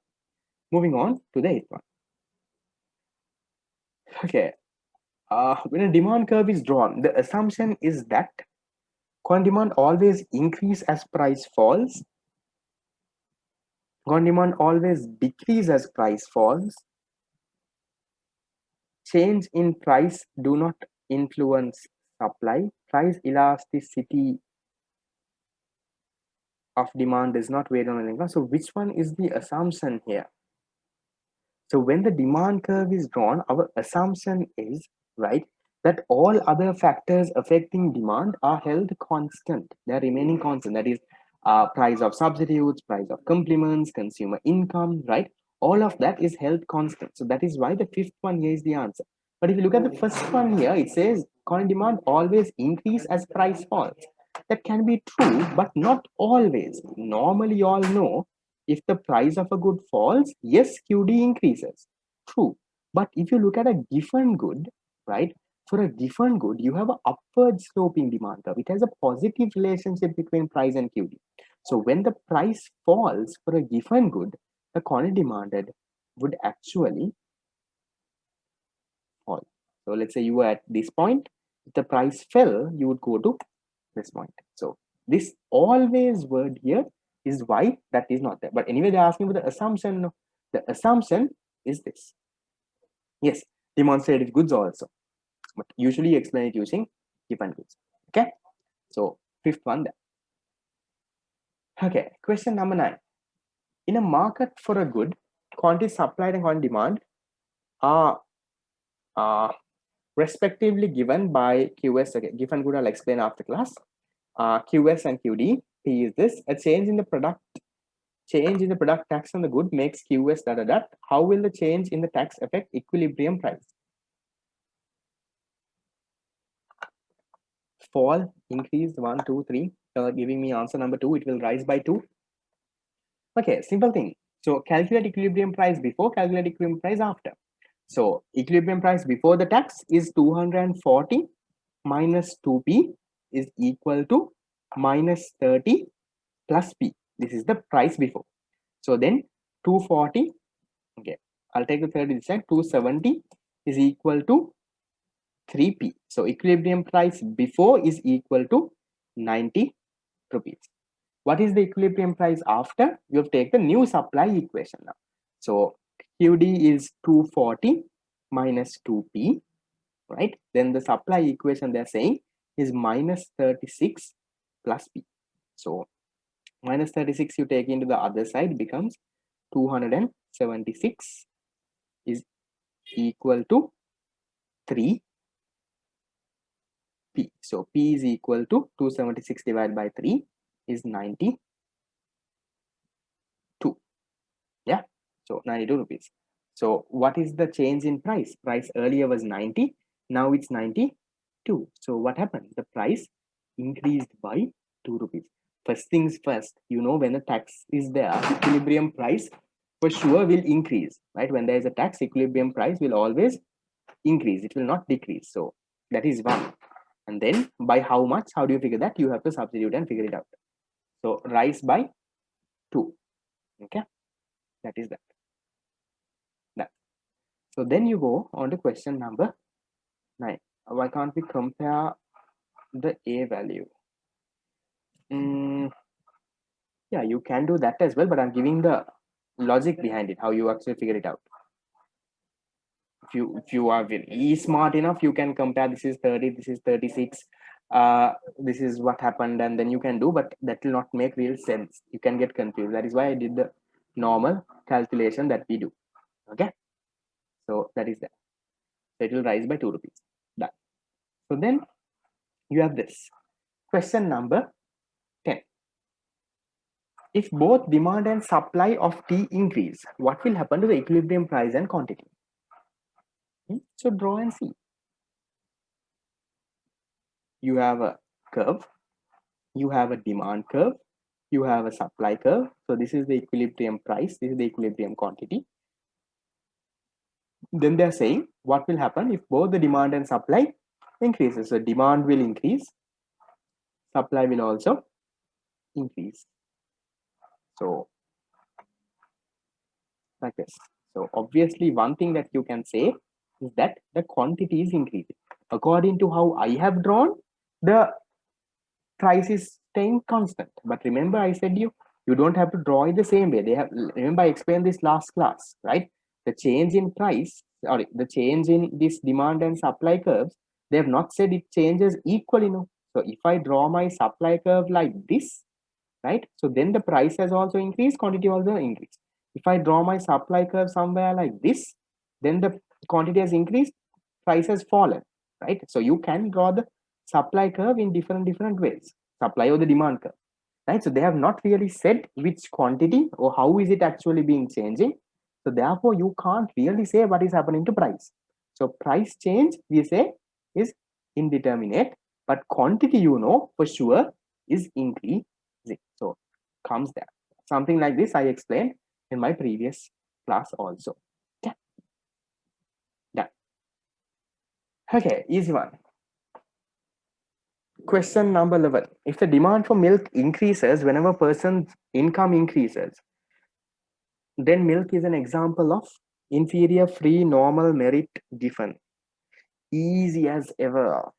Moving on to the 8th one. Okay, when a demand curve is drawn, the assumption is that quantity demand always increase as price falls, quantity demand always decrease as price falls, change in price do not influence supply, price elasticity of demand is not weighed on anything. So which one is the assumption here? So when the demand curve is drawn, our assumption is, right, that all other factors affecting demand are held constant. They're remaining constant. That is price of substitutes, price of complements, consumer income, right? All of that is held constant. So that is why the 5th one here is the answer. But if you look at the first one here, it says current demand always increase as price falls. That can be true, but not always. Normally, you all know if the price of a good falls, yes, QD increases. True. But if you look at a given good, right, for a given good, you have an upward sloping demand curve. It has a positive relationship between price and QD. So when the price falls for a given good, the quantity demanded would actually fall. So let's say you were at this point. If the price fell, you would go to this point. So this always word here is why that is not there. But anyway, they're asking for the assumption. The assumption is this. Yes, demonstrative goods also. But usually you explain it using given goods. Okay. So 5th one there. Okay. Question number 9. In a market for a good, quantity supplied and quantity demand are respectively given by QS. Okay, given good I'll explain after class. QS and QD. P is this. A change in the product tax on the good makes QS . How will the change in the tax affect equilibrium price? Fall, increase, 1, 2, 3. Giving me answer number 2. It will rise by 2. Okay, simple thing. So calculate equilibrium price before, calculate equilibrium price after. So equilibrium price before the tax is 240 minus 2p is equal to minus 30 plus p. This is the price before. So then 240, okay, I'll take the 30 this side, 270 is equal to 3p. So equilibrium price before is equal to 90 rupees. What is the equilibrium price after? You have taken the new supply equation now. So QD is 240 minus 2p, right? Then the supply equation they're saying is minus 36 plus p. So minus 36 you take into the other side becomes 276 is equal to 3p. So p is equal to 276 divided by 3 is 92. Yeah, so 92 rupees. So what is the change in price? Price earlier was 90, now it's 92. So what happened? The price increased by 2 rupees. First things first, you know, when the tax is there, equilibrium price for sure will increase, right? When there is a tax, equilibrium price will always increase, it will not decrease. So that is one. And then by how much? How do you figure that? You have to substitute and figure it out. So rise by 2. Okay, that is that. So then you go on to question number 9. Why can't we compare the A value? Yeah, you can do that as well, but I'm giving the logic behind it, how you actually figure it out. If you are really smart enough, you can compare this is 30, this is 36, this is what happened, and then you can do, but that will not make real sense. You can get confused. That is why I did the normal calculation that we do. Okay, so that is that. So it will rise by 2 rupees. Done. So then you have this question number 10. If both demand and supply of tea increase, what will happen to the equilibrium price and quantity? So draw and see. You have a curve, you have a demand curve, you have a supply curve. So this is the equilibrium price, this is the equilibrium quantity. Then they're saying what will happen if both the demand and supply increases. So demand will increase, supply will also increase. So like this. So obviously one thing that you can say is that the quantity is increasing. According to how I have drawn, the price is staying constant. But remember I said you don't have to draw it the same way. They have, remember I explained this last class, right? The change in price, or the change in this demand and supply curves, they have not said it changes equally. No. So if I draw my supply curve like this, right? So then the price has also increased, quantity also increased. If I draw my supply curve somewhere like this, then the quantity has increased, price has fallen, right? So you can draw the supply curve in different ways, supply or the demand curve, right? So they have not really said which quantity or how is it actually being changing. So therefore you can't really say what is happening to price. So price change we say is indeterminate, but quantity you know for sure is increasing. So comes there. Something like this I explained in my previous class also. Yeah. Done. Okay, easy one. Question number 11. If the demand for milk increases whenever person's income increases, then milk is an example of inferior free normal merit given. Easy as ever.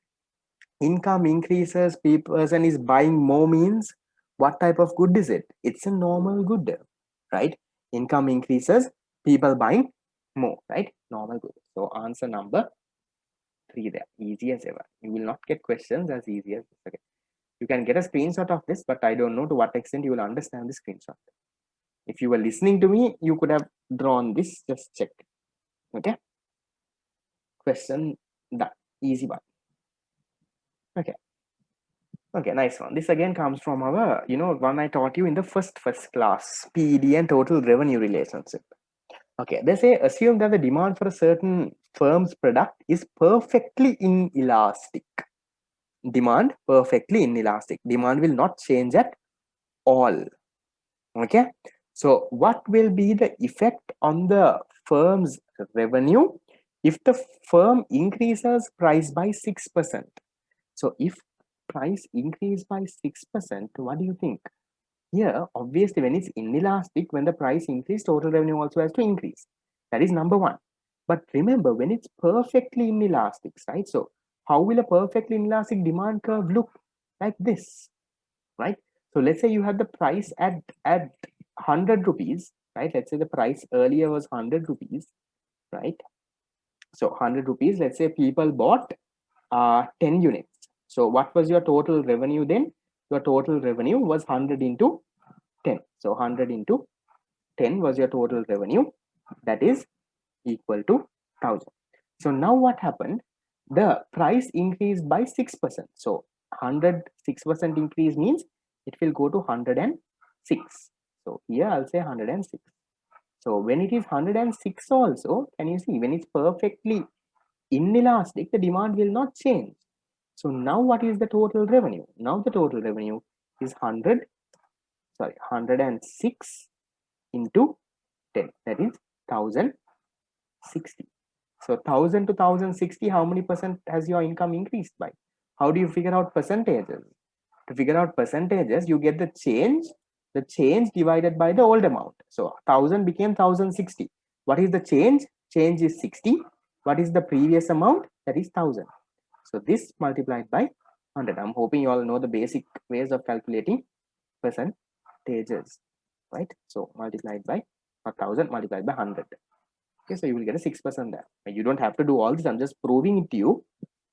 Income increases, person is buying more means what type of good is it? It's a normal good, right? Income increases, people buying more, right? Normal good. So answer number 3 there. Easy as ever. You will not get questions as easy as this. Okay. You can get a screenshot of this, but I don't know to what extent you will understand the screenshot. If you were listening to me, you could have drawn this. Just check. Okay. Question done. Easy one. Okay. Okay, nice one. This again comes from our, one I taught you in the first class, PED and total revenue relationship. Okay, they say assume that the demand for a certain firm's product is perfectly inelastic. Demand perfectly inelastic. Demand will not change at all. Okay, so what will be the effect on the firm's revenue if the firm increases price by 6%? So if price increase by 6%, what do you think? Here, obviously, when it's inelastic, when the price increase, total revenue also has to increase. That is number one. But remember, when it's perfectly inelastic, right? So how will a perfectly inelastic demand curve look? Like this, right? So let's say you had the price at 100 rupees, right? Let's say the price earlier was 100 rupees, right? So 100 rupees, let's say people bought 10 units. So what was your total revenue then? Your total revenue was 100 into 10. So 100 into 10 was your total revenue. That is equal to 1000. So now what happened? The price increased by 6%. So 106% increase means it will go to 106. So here I'll say 106. So when it is 106 also, can you see when it's perfectly inelastic, the demand will not change. So now what is the total revenue? Now the total revenue is 106 into 10, that is 1060. So 1000 to 1060, how many percent has your income increased by? How do you figure out percentages? To figure out percentages, you get the change divided by the old amount. So 1000 became 1060. What is the change? Change is 60. What is the previous amount? That is 1000. So this multiplied by 100. I'm hoping you all know the basic ways of calculating percentages, right? So multiplied by 1000 multiplied by 100. Okay, so you will get a 6% there. You don't have to do all this. I'm just proving it to you,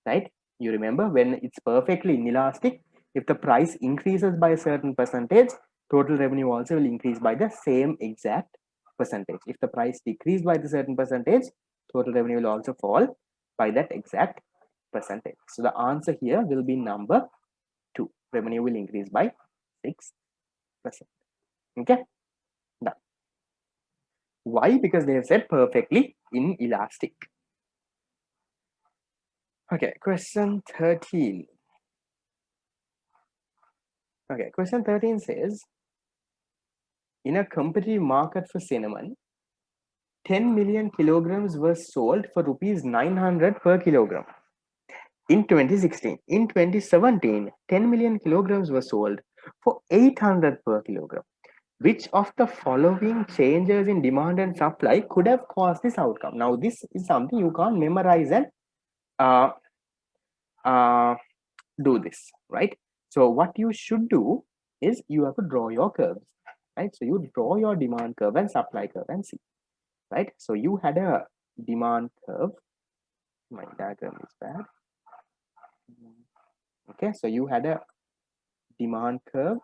right? You remember when it's perfectly inelastic, if the price increases by a certain percentage, total revenue also will increase by the same exact percentage. If the price decreased by the certain percentage, total revenue will also fall by that exact percentage. So the answer here will be number 2. Revenue will increase by 6%. Okay, done. Why? Because they have said perfectly inelastic. Okay, question 13. Okay, question 13 says, in a competitive market for cinnamon, 10 million kilograms were sold for rupees 900 per kilogram in 2016. In 2017, 10 million kilograms were sold for 800 per kilogram. Which of the following changes in demand and supply could have caused this outcome? Now, this is something you can't memorize and uh, do this, right? So what you should do is you have to draw your curves, right? So you draw your demand curve and supply curve and see, right? So you had a demand curve. My diagram is bad. Okay, so you had a demand curve,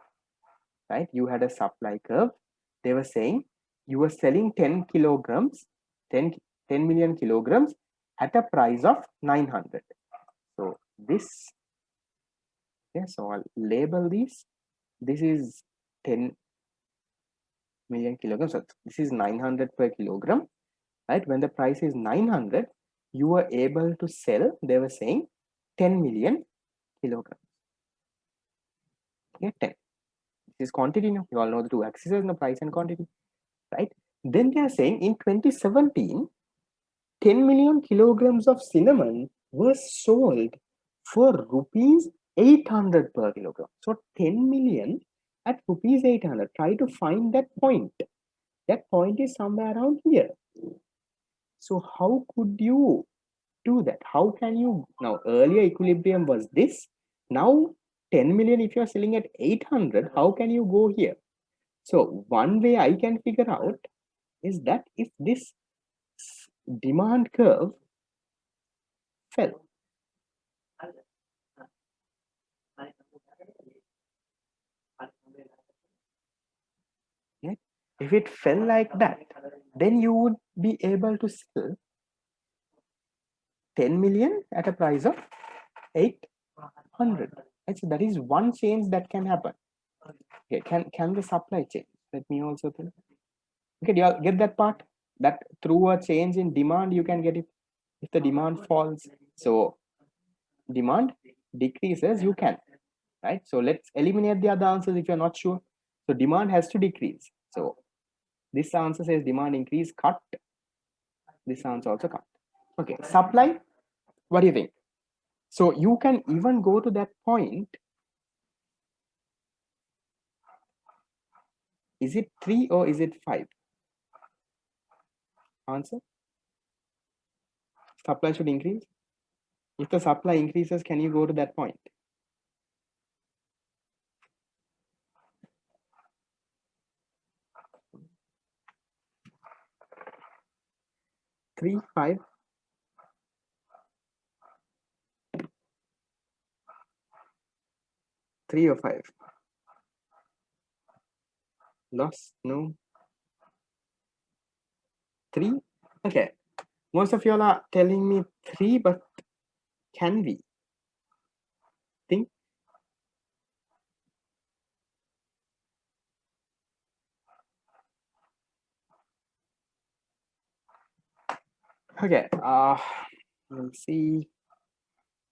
right? You had a supply curve. They were saying you were selling 10 kilograms, 10 million kilograms at a price of 900. So this, okay, so I'll label this. This is 10 million kilograms. So this is 900 per kilogram, right? When the price is 900, you were able to sell, they were saying 10 million kilograms. Okay, 10. This is quantity now. You all know the two axes in the price and quantity, right? Then they are saying in 2017, 10 million kilograms of cinnamon was sold for rupees 800 per kilogram. So 10 million at rupees 800. Try to find that point. That point is somewhere around here. So how could you do that? How can you now? Earlier equilibrium was this. Now 10 million, if you're selling at 800, how can you go here? So one way I can figure out is that if this demand curve fell, yeah, if it fell like that, then you would be able to sell 10 million at a price of 800. Right? So that is one change that can happen. Okay, can the supply change? Let me also think. Okay, do you all get that part? That through a change in demand, you can get it. If the demand falls, so demand decreases, you can, right? So let's eliminate the other answers if you're not sure. So demand has to decrease. So this answer says demand increase, cut. This answer also cut. Okay, supply, what do you think? So you can even go to that point. Is it 3 or is it 5? Answer, supply should increase. If the supply increases, can you go to that point? 3, 5, 3 or 5? Lost? No. 3? Okay. Most of y'all are telling me 3, but can we think? Okay. We'll see.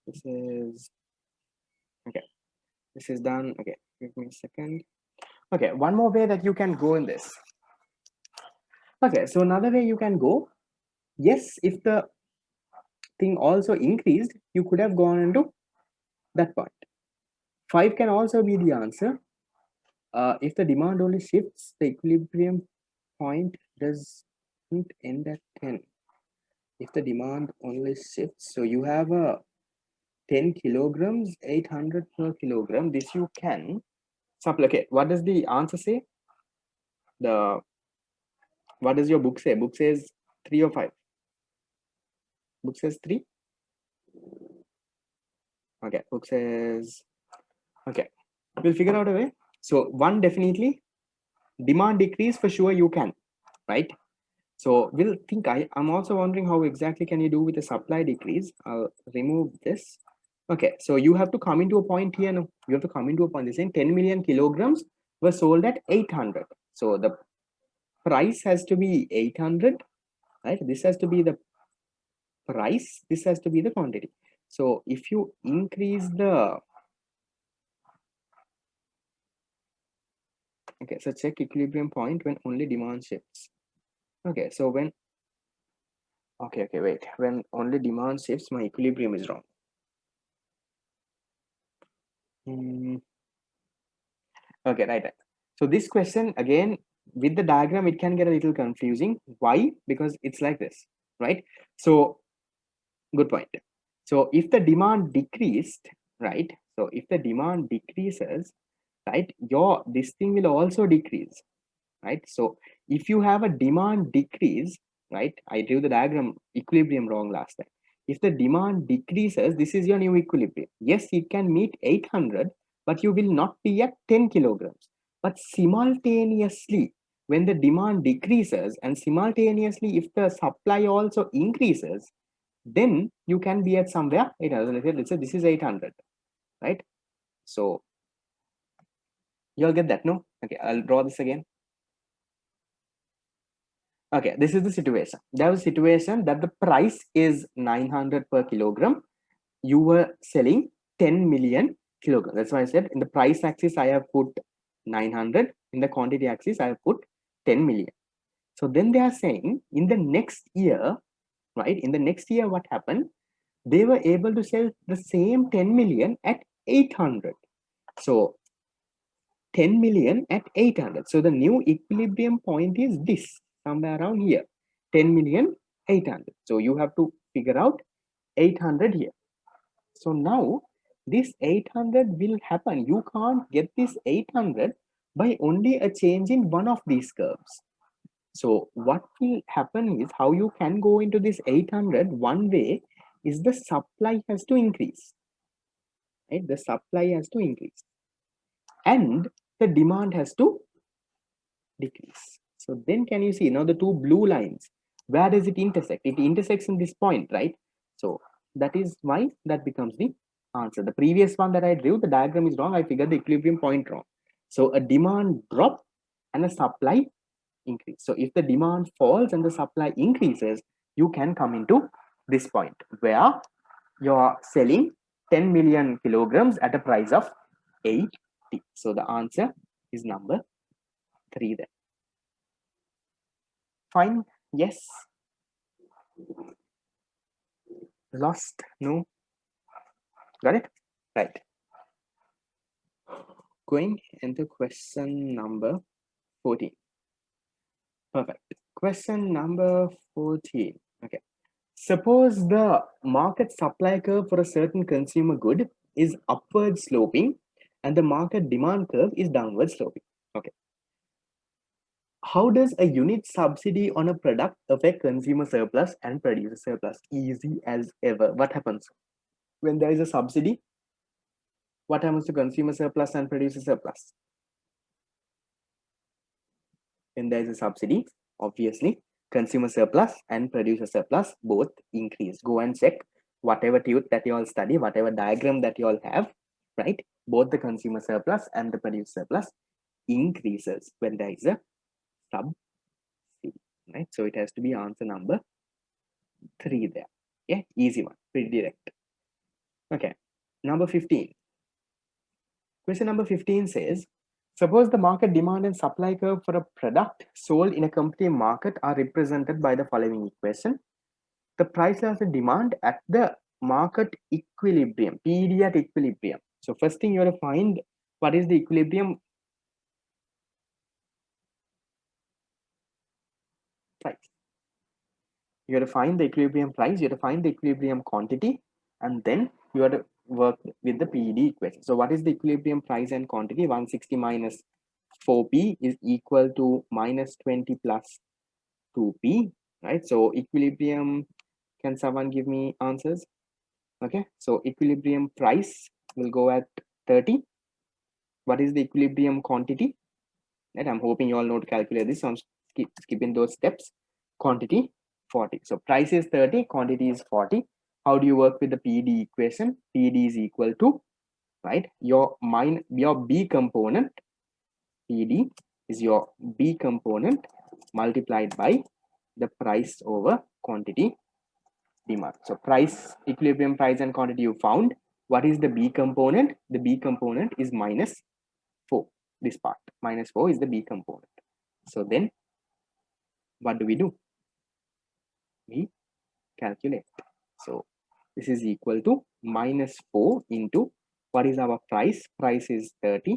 This is okay. This is done. Okay. Give me a second. Okay. One more way that you can go in this. Okay. So another way you can go. Yes, if the thing also increased, you could have gone into that point. 5 can also be the answer. If the demand only shifts, the equilibrium point doesn't end at 10. If the demand only shifts, so you have a 10 kilograms, 800 per kilogram. This you can supply. Okay, what does the answer say? The what does your book say? Book says 3 or 5. Book says 3. Okay, book says okay. We'll figure out a way. So 1 definitely, demand decrease for sure you can, right? So we'll think. I'm also wondering how exactly can you do with the supply decrease. I'll remove this. Okay, so you have to come into a point here. No, you have to come into a point. They're saying 10 million kilograms were sold at 800. So the price has to be 800, right? This has to be the price. This has to be the quantity. So if you increase the, okay, so check equilibrium point when only demand shifts. Okay, so when, okay, wait, when only demand shifts, my equilibrium is wrong. Okay, right. So this question again with the diagram, it can get a little confusing. Why? Because it's like this, right? So good point. So if the demand decreased, right? So if the demand decreases, right, your this thing will also decrease, right? So if you have a demand decrease, right? I drew the diagram equilibrium wrong last time. If the demand decreases, this is your new equilibrium. Yes, it can meet 800, but you will not be at 10 kilograms. But simultaneously, when the demand decreases and simultaneously if the supply also increases, then you can be at somewhere 800. Let's say this is 800, right? So you'll get that, no? Okay, I'll draw this again. Okay, this is the situation. There was a situation that the price is 900 per kilogram. You were selling 10 million kilograms. That's why I said in the price axis, I have put 900. In the quantity axis, I have put 10 million. So then they are saying in the next year, right? In the next year, what happened? They were able to sell the same 10 million at 800. So 10 million at 800. So the new equilibrium point is this, somewhere around here, 10 million, 800. So you have to figure out 800 here. So now this 800 will happen. You can't get this 800 by only a change in one of these curves. So what will happen is how you can go into this 800. One way is the supply has to increase, right? The supply has to increase and the demand has to decrease. So then can you see now the two blue lines, where does it intersect? It intersects in this point, right? So that is why that becomes the answer. The previous one that I drew, the diagram is wrong. I figured the equilibrium point wrong. So a demand drop and a supply increase. So if the demand falls and the supply increases, you can come into this point where you're selling 10 million kilograms at a price of 80. So the answer is number 3 there. Fine. Yes. Lost. No. Got it? Right. Going into question number 14. Perfect. Question number 14. Okay. Suppose the market supply curve for a certain consumer good is upward sloping and the market demand curve is downward sloping. Okay. How does a unit subsidy on a product affect consumer surplus and producer surplus? Easy as ever. What happens when there is a subsidy? What happens to consumer surplus and producer surplus? When there is a subsidy, obviously, consumer surplus and producer surplus both increase. Go and check whatever tube that you all study, whatever diagram that you all have, right? Both the consumer surplus and the producer surplus increases when there is a subsidy, right? So it has to be answer number 3 there. Yeah, easy one, pretty direct. Okay, number 15. Question number 15 says, suppose the market demand and supply curve for a product sold in a competitive market are represented by the following equation. The price as a demand at the market equilibrium, PD at equilibrium. So first thing you have to find what is the equilibrium price. You have to find the equilibrium price, you have to find the equilibrium quantity, and then you have to work with the PD equation. So what is the equilibrium price and quantity? 160 minus 4p is equal to minus 20 plus 2p, right? So equilibrium, can someone give me answers? Okay, so equilibrium price will go at 30. What is the equilibrium quantity? Right, I'm hoping you all know to calculate this, so I'm skipping those steps. Quantity 40. So price is 30, quantity is 40. How do you work with the PD equation? PD is equal to, right, your B component. PD is your B component multiplied by the price over quantity demand. So price, equilibrium price and quantity you found. What is the B component? The B component is minus 4. This part, minus 4 is the B component. So then what do? We calculate. So this is equal to minus 4 into what is our price? Price is 30,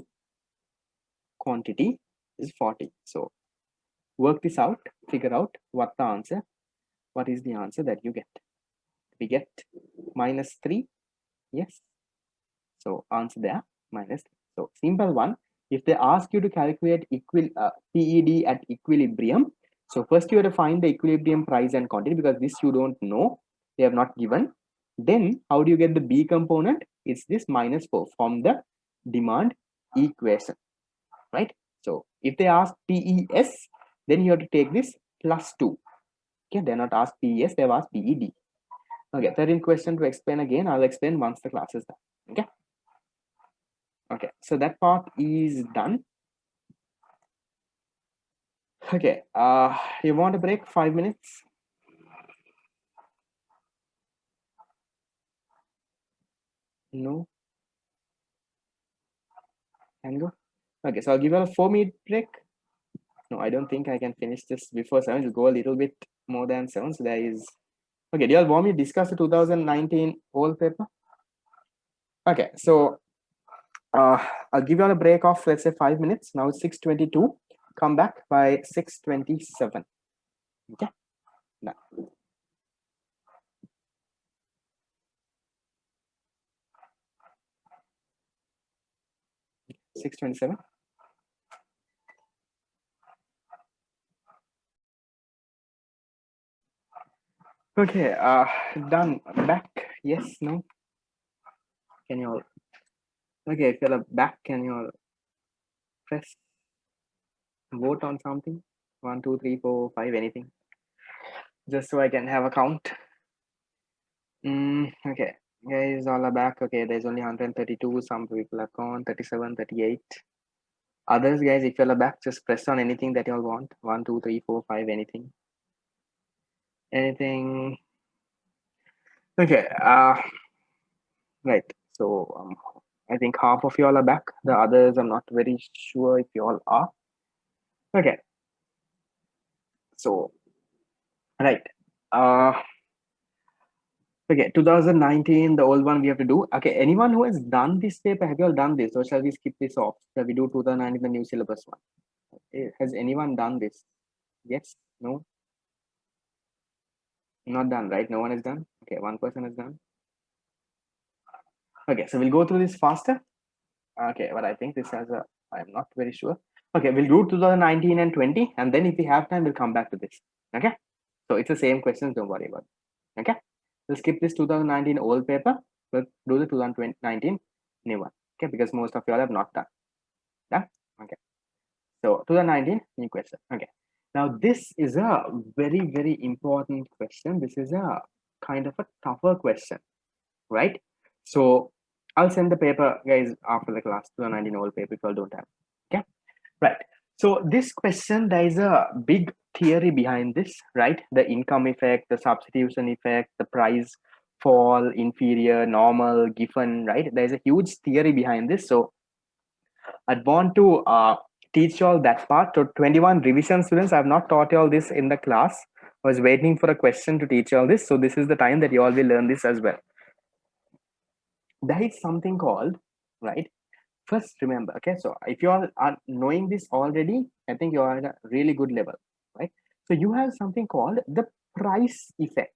quantity is 40. So work this out, figure out what the answer, what is the answer that you get. We get minus 3, yes. So answer there, minus 3. So simple one, if they ask you to calculate PED at equilibrium, so first you have to find the equilibrium price and quantity, because this you don't know, they have not given. Then how do you get the B component? It's this minus 4 from the demand equation, right? So if they ask PES, then you have to take this plus 2. Okay, they're not asked PES, they've asked PED. Okay, 13th question to explain again. I'll explain once the class is done. Okay. Okay, so that part is done. Okay, you want a break? 5 minutes? No? Can go? Okay, so I'll give you a 4-minute break. No, I don't think I can finish this before 7. It'll go a little bit more than 7. So there is... Okay, do you all want me to discuss the 2019 whole paper? Okay, so I'll give you all a break of, let's say, 5 minutes. Now it's 6:22. Come back by 6:27. Okay, done. 6:27. Okay, done. Back. Yes, no? Can you all? Okay, if you're back, can you all press vote on something? 1, 2, 3, 4, 5, anything? Just so I can have a count. Okay, guys, all are back. Okay, there's only 132. Some people are gone. 37, 38. Others, guys, if you're back, just press on anything that you all want. 1, 2, 3, 4, 5, anything. Anything. Okay, right. So I think half of you all are back. The others, I'm not very sure if you all are. Okay. So, right. Okay, 2019, the old one we have to do. Okay, anyone who has done this paper, have you all done this, or shall we skip this off? Shall we do 2019, the new syllabus one? Okay, has anyone done this? Yes? No? Not done, right? No one is done? Okay, one person is done. Okay, so we'll go through this faster. Okay, but I think this has a, I'm not very sure. Okay, we'll do 2019 and 20, and then if we have time, we'll come back to this. Okay, so it's the same questions, don't worry about it. Okay, we'll skip this 2019 old paper, we'll do the 2019 new one. Okay, because most of you all have not done. Yeah. Okay. So 2019 new question. Okay. Now this is a very important question. This is a kind of a tougher question, right? So I'll send the paper, guys, after the class. 2019 old paper if you all don't have. Okay. Right. So this question, there is a big theory behind this, right? The income effect, the substitution effect, the price fall, inferior, normal, given, right? There's a huge theory behind this. So I'd want to teach you all that part. So 21 revision students, I've not taught you all this in the class. I was waiting for a question to teach you all this. So this is the time that you all will learn this as well. There is something called, right? First, remember, okay, so if you all are knowing this already, I think you are at a really good level, right? So you have something called the price effect,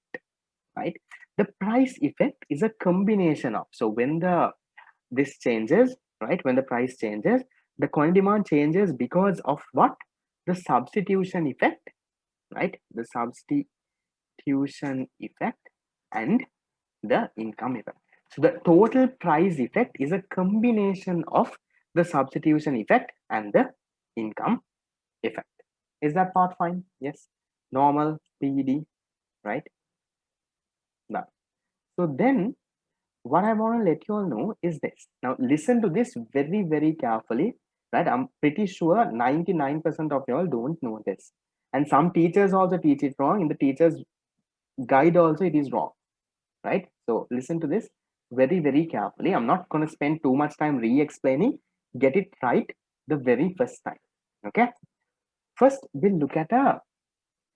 right? The price effect is a combination of, so when this changes, right? When the price changes, the quantity demand changes because of what? The substitution effect, right? The substitution effect and the income effect. So the total price effect is a combination of the substitution effect and the income effect. Is that part fine? Yes. Normal, PED, right? Now, so then what I want to let you all know is this. Now listen to this very carefully, right? I'm pretty sure 99% of you all don't know this. And some teachers also teach it wrong. In the teacher's guide also it is wrong, right? So listen to this very carefully. I'm not going to spend too much time re-explaining. Get it right the very first time. Okay. First, we'll look at a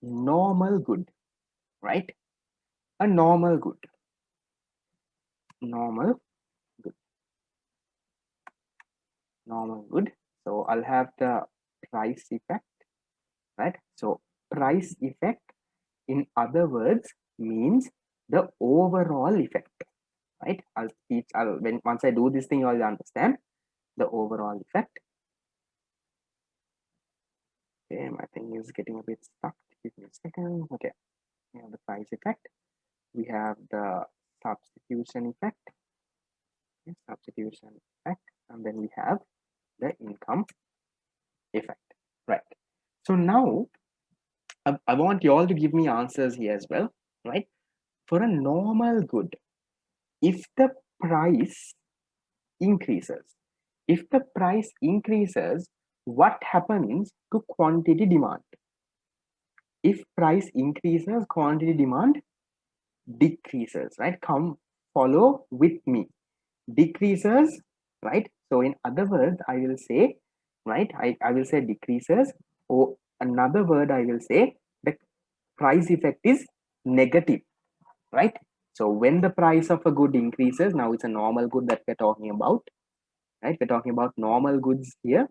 normal good, right? A normal good. Normal good. Normal good. So I'll have the price effect, right? So price effect, in other words, means the overall effect, right? I'll teach, once I do this thing, I'll understand the overall effect. Okay, my thing is getting a bit stuck. Give me a second. Okay, we have the price effect. We have the substitution effect. Okay, substitution effect, and then we have the income effect. Right. So now I want you all to give me answers here as well. Right. For a normal good, if the price increases, what happens to quantity demand? If price increases, quantity demand decreases, right? Come follow with me. Decreases, right? So in other words, I will say, right? I will say decreases, or another word I will say the price effect is negative, right? So when the price of a good increases, now it's a normal good that we're talking about, right? We're talking about normal goods here.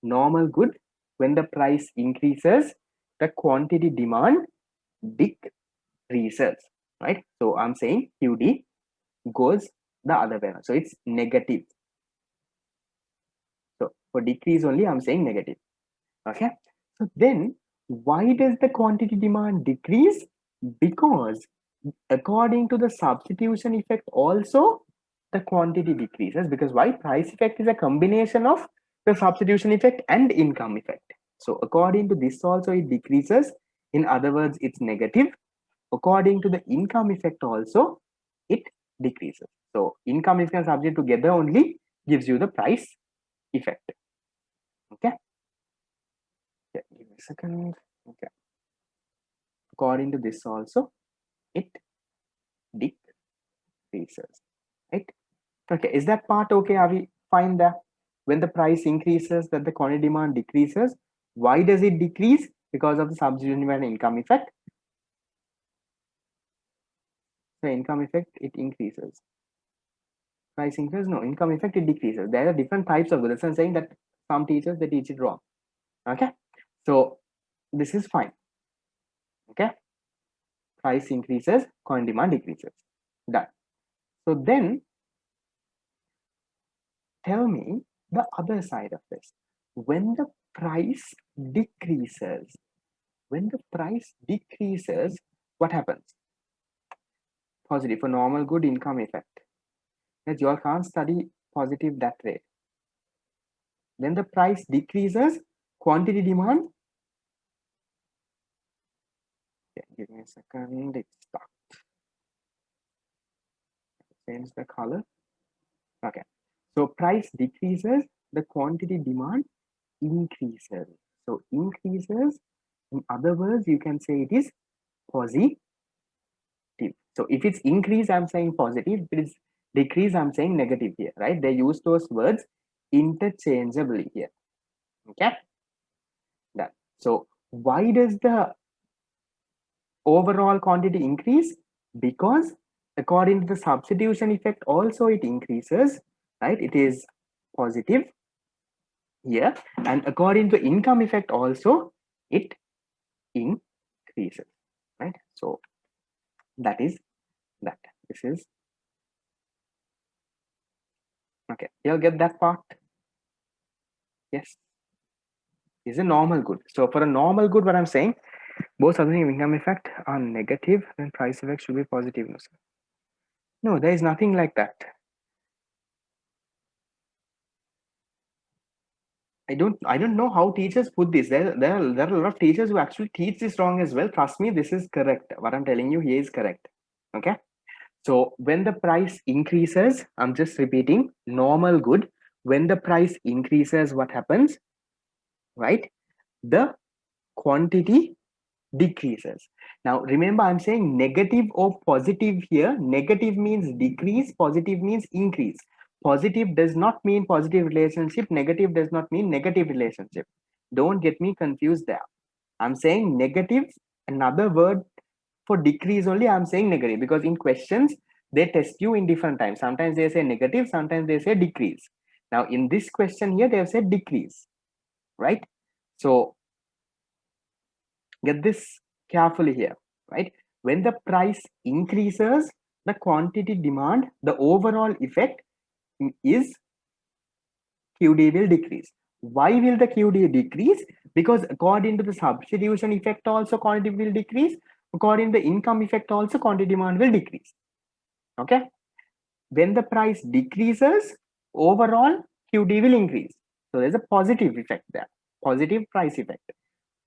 Normal good, when the price increases, the quantity demand decreases, right? So I'm saying QD goes the other way around. So it's negative. So for decrease only, I'm saying negative. Okay. So then why does the quantity demand decrease? Because according to the substitution effect also, the quantity decreases. Because why? Price effect is a combination of the substitution effect and income effect. So according to this also, it decreases. In other words, it's negative. According to the income effect also, it decreases. So income effect and subject together only gives you the price effect. Okay. Yeah, give me a second. Okay. According to this also, it decreases. Right. Okay. Is that part okay? Are we fine there? When the price increases, that the quantity demand decreases. Why does it decrease? Because of the substitution and income effect. The income effect, it increases. Price increase, no, income effect, it decreases. There are different types of goods. I'm saying that some teachers, they teach it wrong. Okay. So this is fine. Okay. Price increases, quantity demand decreases. Done. So then tell me the other side of this. When the price decreases, what happens? Positive for normal good, income effect. That you all can't study positive that way. When the price decreases, quantity demand. Okay, give me a second. It's stuck. Change the color. Okay. So price decreases, the quantity demand increases. So increases, in other words, you can say it is positive. So if it's increase, I'm saying positive. If it is decrease, I'm saying negative here, right? They use those words interchangeably here. Okay. Done. So why does the overall quantity increase? Because according to the substitution effect also it increases, right? It is positive here, and according to income effect also it increases, right? So that is that. This is okay. You'll get that part. Yes, is a normal good. So for a normal good, what I'm saying, both substituting income effect are negative, then price effect should be positive. No, there is nothing like that. I don't know how teachers put this. There are a lot of teachers who actually teach this wrong as well. Trust me, this is correct. What I'm telling you here is correct. Okay. So when the price increases, I'm just repeating, normal good. When the price increases, what happens? Right? The quantity decreases. Now remember, I'm saying negative or positive here. Negative means decrease, positive means increase. Positive does not mean positive relationship, negative does not mean negative relationship. Don't get me confused there. I'm saying negative, another word for decrease only. I'm saying negative because in questions they test you in different times. Sometimes they say negative, sometimes they say decrease. Now in this question here, they have said decrease, right? So get this carefully here, right? When the price increases, the quantity demand, the overall effect is QD will decrease. Why will the QD decrease? Because according to the substitution effect also quantity will decrease. According to the income effect also quantity demand will decrease. Okay. When the price decreases, overall QD will increase. So there's a positive effect there, positive price effect.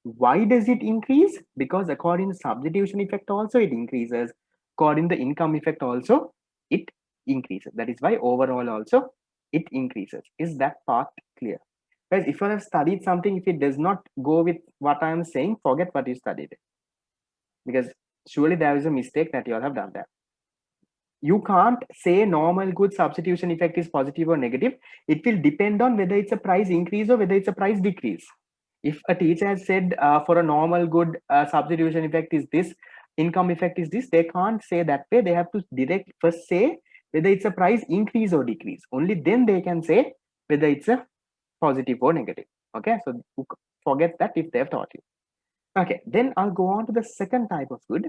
Why does it increase? Because according to substitution effect also it increases. According to the income effect also it increases. That is why overall also it increases. Is that part clear? Guys, if you have studied something, if it does not go with what I am saying, forget what you studied. Because surely there is a mistake that you all have done there. You can't say normal good substitution effect is positive or negative. It will depend on whether it's a price increase or whether it's a price decrease. If a teacher has said for a normal good substitution effect is this, income effect is this, they can't say that way. They have to direct first say whether it's a price increase or decrease. Only then they can say whether it's a positive or negative. Okay, so forget that if they have taught you. Okay, then I'll go on to the second type of good.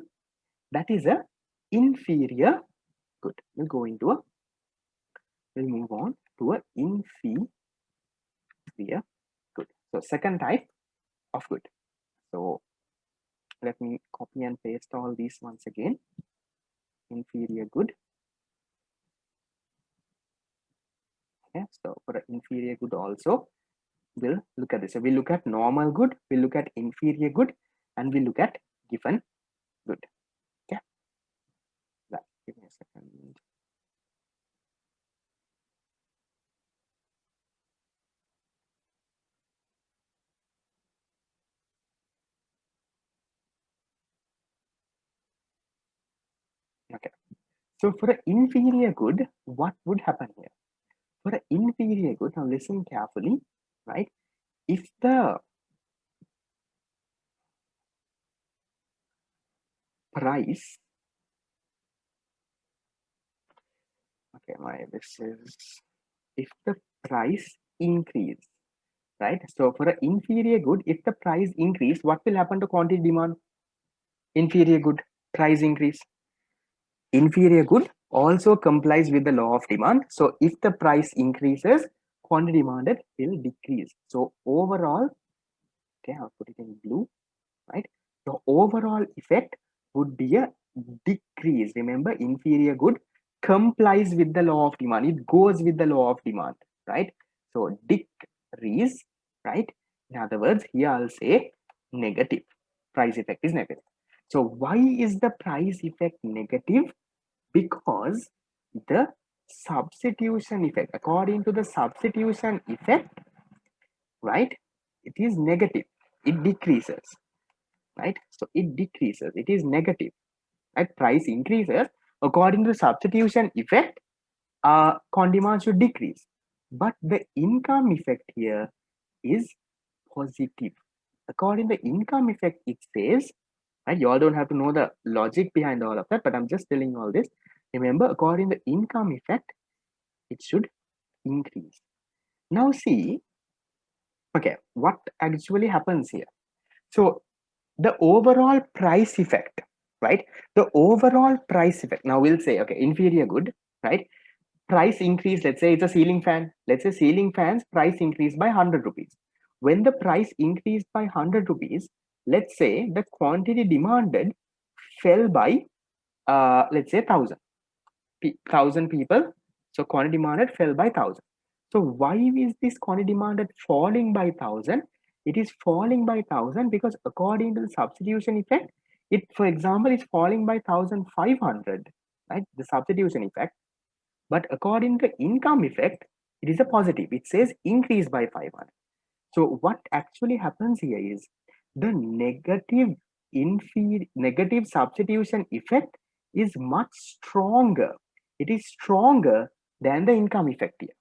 That is a inferior good. We'll move on to a inferior good. So second type of good. So let me copy and paste all these once again. Inferior good. Okay, so for the inferior good also, we'll look at this. So we look at normal good, we look at inferior good, and we look at given good. Okay, give me a second. Okay, so for an inferior good, what would happen here? For an inferior good, now listen carefully, right? If the price, okay, this is, if the price increase, right? So for an inferior good, if the price increase, what will happen to quantity demand? Inferior good, price increase. Inferior good also complies with the law of demand. So if the price increases, quantity demanded will decrease. So overall, okay, I'll put it in blue, right? The overall effect would be a decrease. Remember, inferior good, complies with the law of demand. It goes with the law of demand, right? So decrease, right? In other words, here I'll say negative. Price effect is negative. So why is the price effect negative? Because the substitution effect, according to the substitution effect, right, it is negative. It decreases, right? So it decreases. It is negative, right? Price increases. According to substitution effect, demand should decrease, but the income effect here is positive. According to the income effect, it says, right, you all don't have to know the logic behind all of that, but I'm just telling you all this. Remember, according to the income effect, it should increase. Now see, okay, what actually happens here? So the overall price effect, right? The overall price effect, now we'll say, okay, inferior good, right? Price increase, let's say it's a ceiling fan. Let's say ceiling fans price increased by 100 rupees. When the price increased by 100 rupees, let's say the quantity demanded fell by, let's say 1,000 people. So quantity demanded fell by 1,000. So why is this quantity demanded falling by 1,000? It is falling by 1,000 because according to the substitution effect, it, for example, is falling by 1,500, right? The substitution effect. But according to income effect, it is a positive. It says increase by 500. So what actually happens here is the negative substitution effect is much stronger. It is stronger than the income effect here.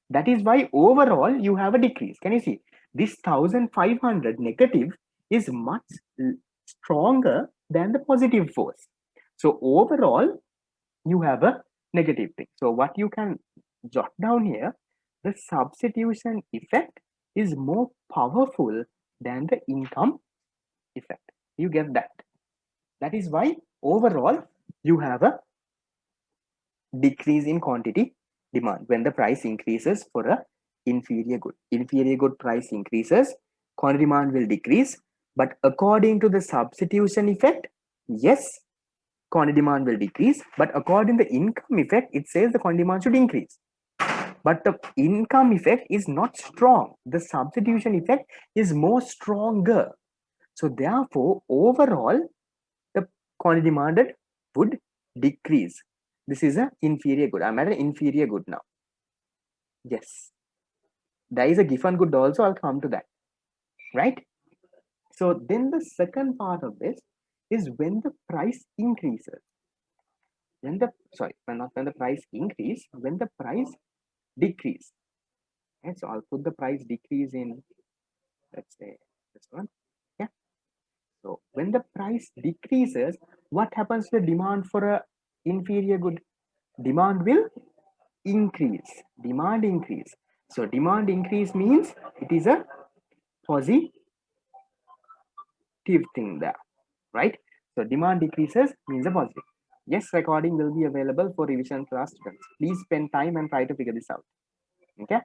That is why overall you have a decrease. Can you see? This 1,500 negative is much stronger than the positive force. So overall, you have a negative thing. So what you can jot down here, the substitution effect is more powerful than the income effect. You get that? That is why overall you have a decrease in quantity demand when the price increases for a inferior good. Inferior good price increases, quantity demand will decrease, but according to the substitution effect, yes, quantity demand will decrease, but according to the income effect, it says the quantity demand should increase. But the income effect is not strong. The substitution effect is more stronger. So therefore, overall, the quantity demanded would decrease. This is an inferior good. I'm at an inferior good now. Yes. There is a given good also. I'll come to that. Right? So then the second part of this is when the price increases. When the price increase, when the price decrease. Okay, so I'll put the price decrease in, let's say this one. Yeah. So when the price decreases, what happens to the demand for a inferior good? Demand will increase. Demand increase. So demand increase means it is a positive thing there, right? So demand decreases means a positive. Yes, recording will be available for revision class students. Please spend time and try to figure this out. Okay.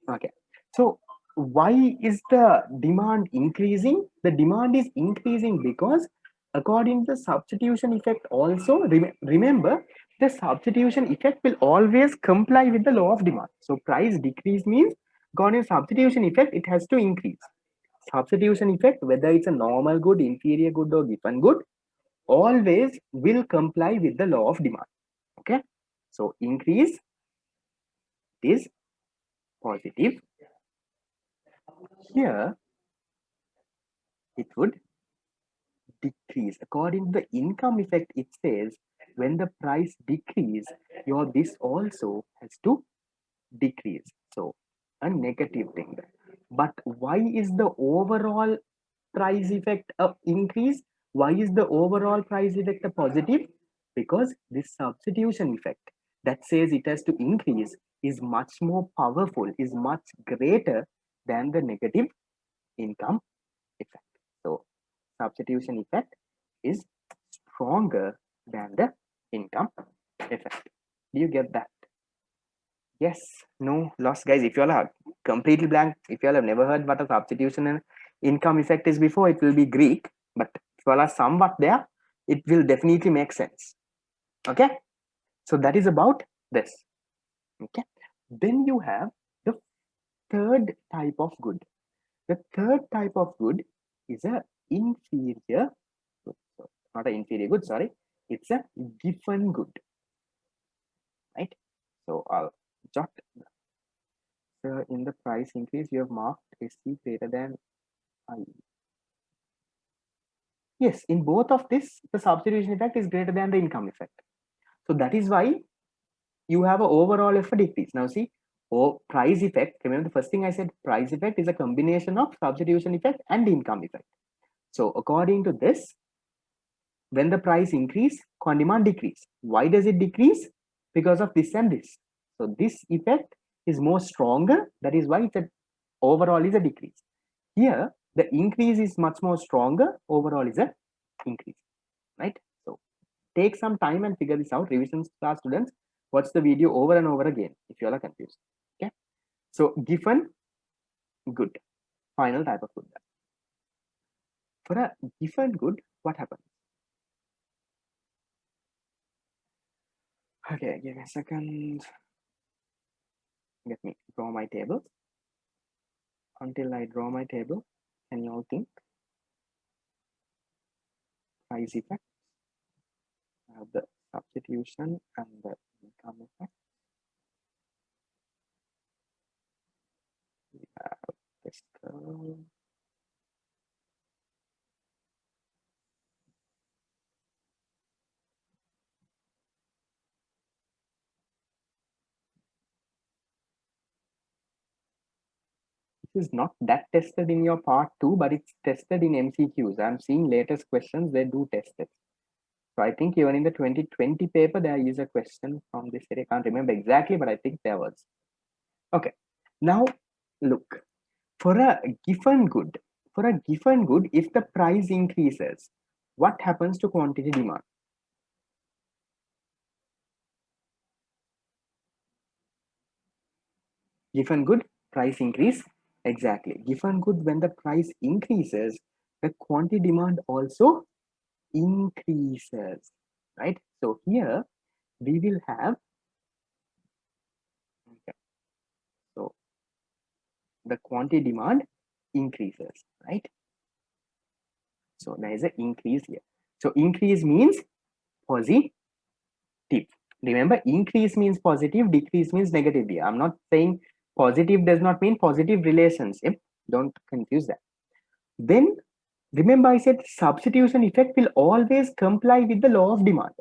Okay. So why is the demand increasing? The demand is increasing because according to the substitution effect also, remember the substitution effect will always comply with the law of demand. So price decrease means according to substitution effect, it has to increase. Substitution effect, whether it's a normal good, inferior good or given good, always will comply with the law of demand. Okay. So increase is positive. Here it would decrease. According to the income effect, it says when the price decrease, your this also has to decrease. So a negative thing there. But why is the overall price effect a increase? Why is the overall price effect a positive? Because this substitution effect that says it has to increase is much more powerful, is much greater than the negative income effect. So substitution effect is stronger than the income effect. Do you get that? Yes, no, lost guys. If you all are completely blank, if you all have never heard what a substitution and income effect is before, it will be Greek. But if you all are somewhat there, it will definitely make sense. Okay, so that is about this. Okay, then you have the third type of good. The third type of good is a inferior good. So not an inferior good, sorry, it's a given good, right? So I'll jot. So in the price increase, you have marked SC greater than I. Yes, in both of this, the substitution effect is greater than the income effect. So that is why you have an overall effort decrease. Now see, price effect, remember the first thing I said, price effect is a combination of substitution effect and income effect. So according to this, when the price increase, demand decrease. Why does it decrease? Because of this and this. So this effect is more stronger. That is why it's a overall is a decrease. Here, the increase is much more stronger. Overall is a increase, right? So take some time and figure this out. Revision class students, watch the video over and over again if you are confused. Okay. So given good, final type of good. For a given good, what happens? Okay, give me a second. Let me draw my table. Until I draw my table, can you all think? Price effect, the substitution and the income effect. We have this curve. This is not that tested in your part 2, but it's tested in MCQs. I'm seeing latest questions, they do test it. So I think even in the 2020 paper, there is a question from this area. I can't remember exactly, but I think there was. Okay, now look, for a given good, if the price increases, what happens to quantity demand? Given good, price increase. Exactly. Given good, when the price increases, the quantity demand also increases, right? So here we will have, okay, so the quantity demand increases, right? So there is an increase here. So increase means positive. Remember, increase means positive, decrease means negative here. I'm not saying positive does not mean positive relationship. Don't confuse that. Then remember I said substitution effect will always comply with the law of demand.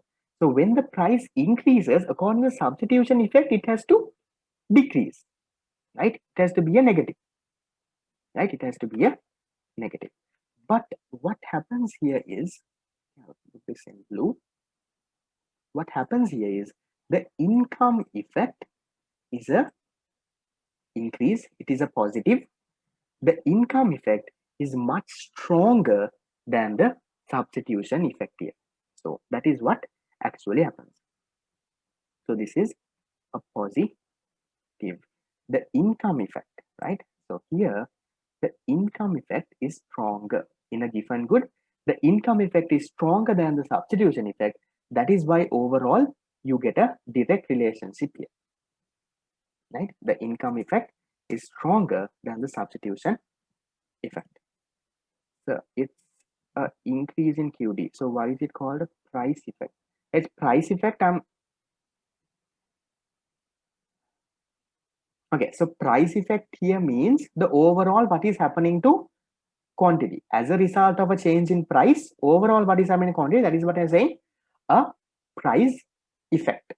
So when the price increases, according to the substitution effect, it has to decrease, right? It has to be a negative, right? It has to be a negative. But what happens here is, I'll put this in blue. What happens here is the income effect is a increase. It is a positive. The income effect is much stronger than the substitution effect here. So that is what actually happens. So this is a positive. The income effect, right? So here the income effect is stronger in a given good. The income effect is stronger than the substitution effect. That is why overall you get a direct relationship here, right? The income effect is stronger than the substitution effect. So it's an increase in QD. So why is it called a price effect? It's price effect. Okay, so price effect here means the overall what is happening to quantity as a result of a change in price. Overall what is happening in quantity, that is what I'm saying, a price effect.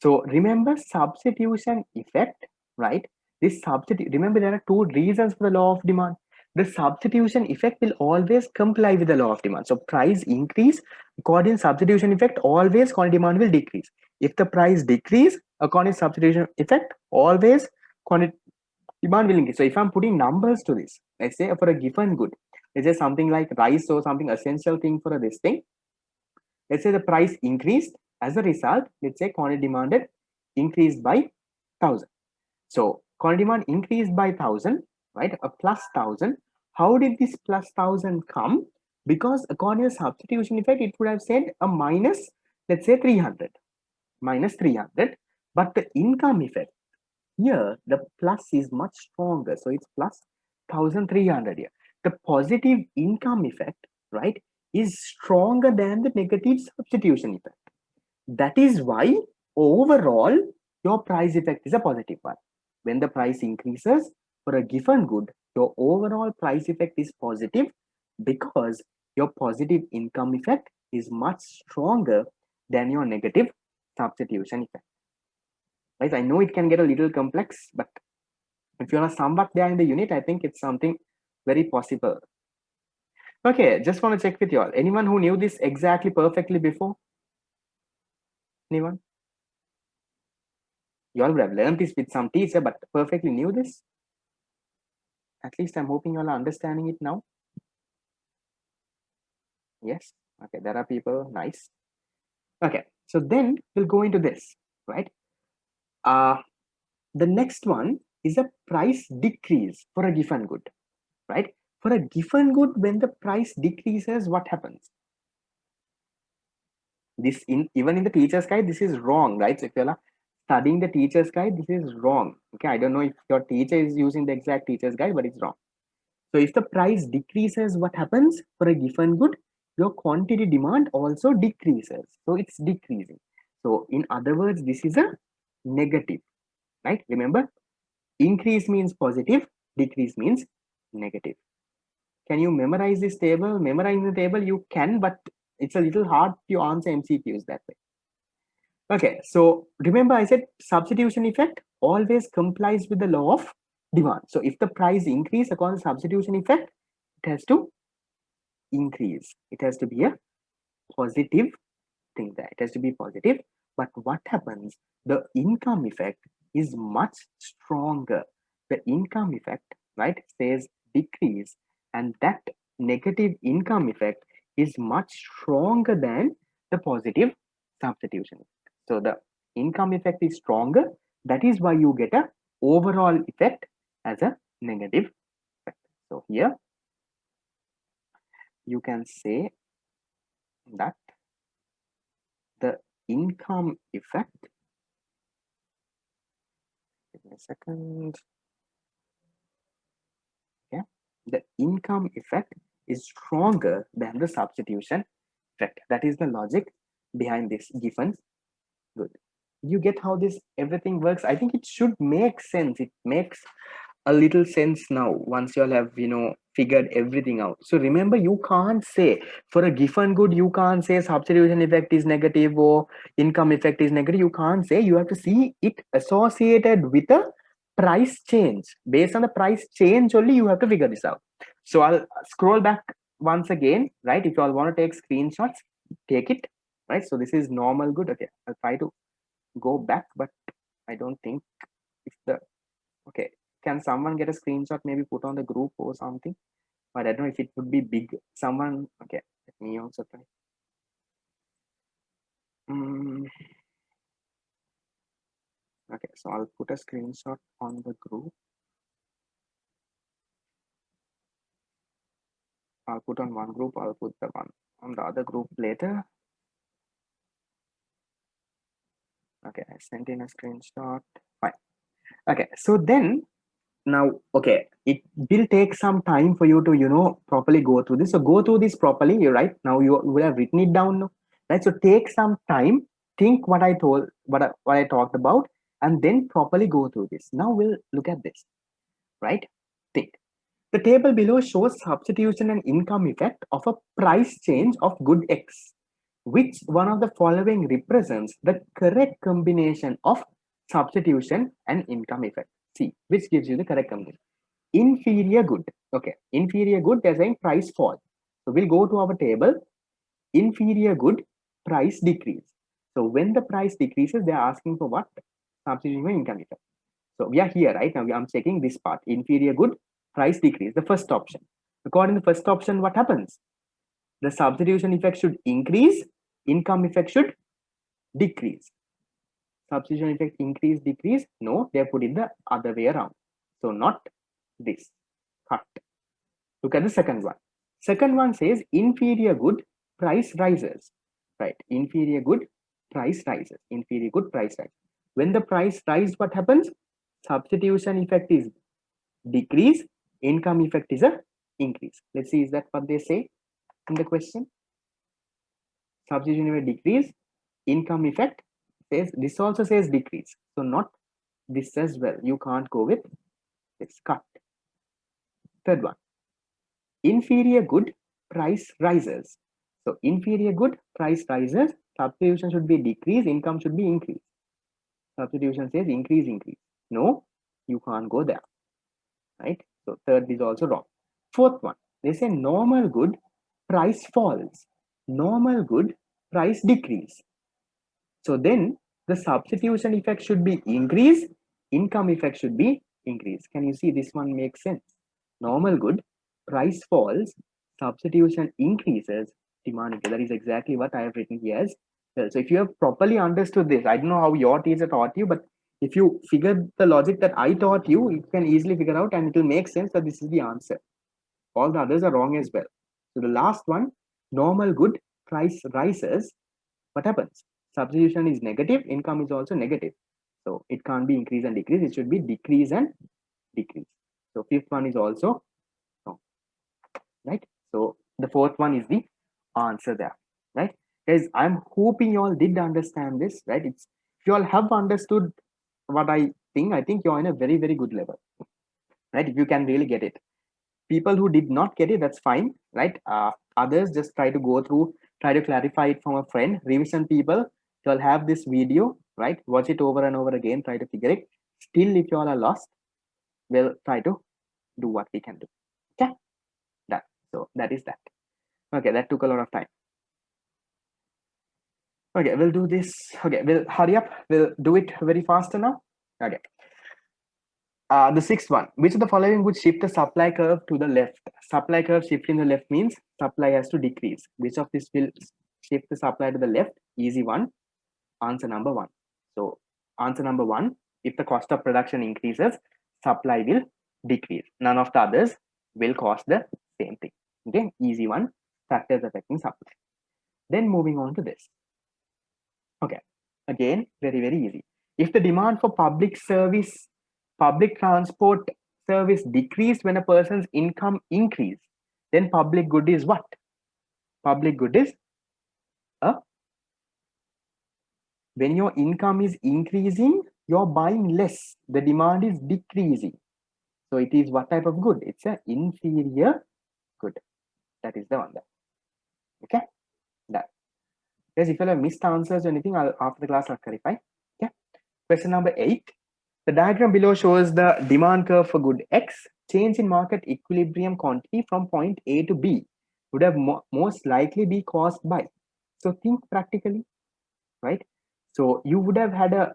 So remember substitution effect, right? This substitute, remember there are two reasons for the law of demand. The substitution effect will always comply with the law of demand. So price increase, according to substitution effect, always quantity demand will decrease. If the price decrease, according to substitution effect, always quantity demand will increase. So if I'm putting numbers to this, let's say for a given good, let's say something like rice or something essential thing for this thing, let's say the price increased. As a result, let's say quantity demanded increased by 1,000. So quantity demand increased by 1,000, right? A plus 1,000. How did this plus 1,000 come? Because according to substitution effect, it would have said a minus, let's say 300, minus 300. But the income effect, here the plus is much stronger. So it's plus 1300 here. The positive income effect, right, is stronger than the negative substitution effect. That is why overall your price effect is a positive one. When the price increases for a given good, your overall price effect is positive because your positive income effect is much stronger than your negative substitution effect. Right? I know it can get a little complex, but if you are somewhat there in the unit, I think it's something very possible. Okay, just want to check with you all. Anyone who knew this exactly perfectly before? Anyone? You all would have learned this with some teacher, but perfectly knew this. At least I'm hoping you all are understanding it now. Yes. Okay, there are people. Nice. Okay, so then we'll go into this, right? The next one is a price decrease for a given good, right? For a given good, when the price decreases, what happens? This even in the teacher's guide, this is wrong, right? So if you're studying the teacher's guide, this is wrong. Okay, I don't know if your teacher is using the exact teacher's guide, but it's wrong. So if the price decreases, what happens for a given good? Your quantity demand also decreases. So it's decreasing. So in other words, this is a negative, right? Remember, increase means positive, decrease means negative. Can you memorize this table? Memorizing the table you can, but it's a little hard to answer MCQs that way. Okay, so remember I said substitution effect always complies with the law of demand. So if the price increase according to substitution effect, it has to increase. It has to be a positive thing there. It has to be positive. But what happens? The income effect is much stronger. The income effect, right, says decrease, and that negative income effect is much stronger than the positive substitution. So the income effect is stronger. That is why you get a overall effect as a negative effect. So here you can say that the income effect, give me a second. Yeah, the income effect is stronger than the substitution effect. That is the logic behind this given good. You get how this everything works? I think it should make sense. It makes a little sense now once you all have figured everything out. So remember, you can't say for a given good, you can't say substitution effect is negative or income effect is negative. You can't say. You have to see it associated with a price change. Based on the price change only, you have to figure this out. So I'll scroll back once again, right? If you all want to take screenshots, take it, right? So this is normal good. Okay, I'll try to go back, but I don't think if the okay, can someone get a screenshot, maybe put on the group or something? But I don't know if it would be big. Someone, okay, let me also try. Okay, so I'll put a screenshot on the group. I'll put on one group, I'll put the one on the other group later. Okay, I sent in a screenshot. Fine. Okay, so then now, okay, it will take some time for you to properly go through this. So go through this properly. You're right. Now you will have written it down now, right? So take some time, think what I told, what I talked about, and then properly go through this. Now we'll look at this, right? Think. The table below shows substitution and income effect of a price change of good X. Which one of the following represents the correct combination of substitution and income effect? See, which gives you the correct combination. Inferior good. Okay, inferior good, they're saying price fall. So we'll go to our table. Inferior good, price decrease. So when the price decreases, they're asking for what? Substitution and income effect. So we are here, right? Now I'm checking this part. Inferior good, price decrease, the first option. According to the first option, what happens? The substitution effect should increase, income effect should decrease. Substitution effect increase, decrease. No, they put it the other way around. So not this. Cut. Look at the second one. Second one says inferior good price rises, right? Inferior good price rises, inferior good price rises. When the price rise, what happens? Substitution effect is decrease, income effect is a increase. Let's see, is that what they say in the question? Substitution effect decrease, income effect says, this also says decrease. So not this as well. You can't go with this, cut. Third one, inferior good price rises. So inferior good price rises, substitution should be decrease, income should be increase. Substitution says increase, increase. No, you can't go there, right? So third is also wrong. Fourth one, they say normal good price falls, normal good price decrease. So then the substitution effect should be increase, income effect should be increase. Can you see this one makes sense? Normal good price falls, substitution increases, demand increases. That is exactly what I have written here as well. So if you have properly understood this, I don't know how your teacher taught you, but if you figure the logic that I taught you, you can easily figure out and it will make sense that this is the answer. All the others are wrong as well. So the last one, normal good price rises. What happens? Substitution is negative, income is also negative. So it can't be increase and decrease, it should be decrease and decrease. So fifth one is also wrong, right? So the fourth one is the answer there, right? Guys, I'm hoping you all did understand this, right? It's, if you all have understood what I think you're in a very, very good level, right? If you can really get it. People who did not get it, that's fine, right? Others just try to go through, try to clarify it from a friend. Revision people, you'll have this video, right? Watch it over and over again, try to figure it. Still, if you all are lost, we'll try to do what we can do. Okay, that, so that is that. Okay, that took a lot of time. Okay, we'll do this. Okay, we'll hurry up, we'll do it very faster now. Okay, the sixth one, which of the following would shift the supply curve to the left? Supply curve shifting the left means supply has to decrease. Which of this will shift the supply to the left? Easy one. Answer number one. So answer number one, if the cost of production increases, supply will decrease. None of the others will cost the same thing. Okay, easy one. Factors affecting supply. Then moving on to this. Okay, again, very, very easy. If the demand for public service, public transport service decreased when a person's income increased, then public good is what? Public good is when your income is increasing, you're buying less, the demand is decreasing. So it is what type of good? It's an inferior good. That is the one there. Okay, that. Guys, if you have missed answers or anything, after the class I'll clarify. Okay, question number 8. The diagram below shows the demand curve for good X. Change in market equilibrium quantity from point A to B would have most likely be caused by. So think practically, right? So you would have had a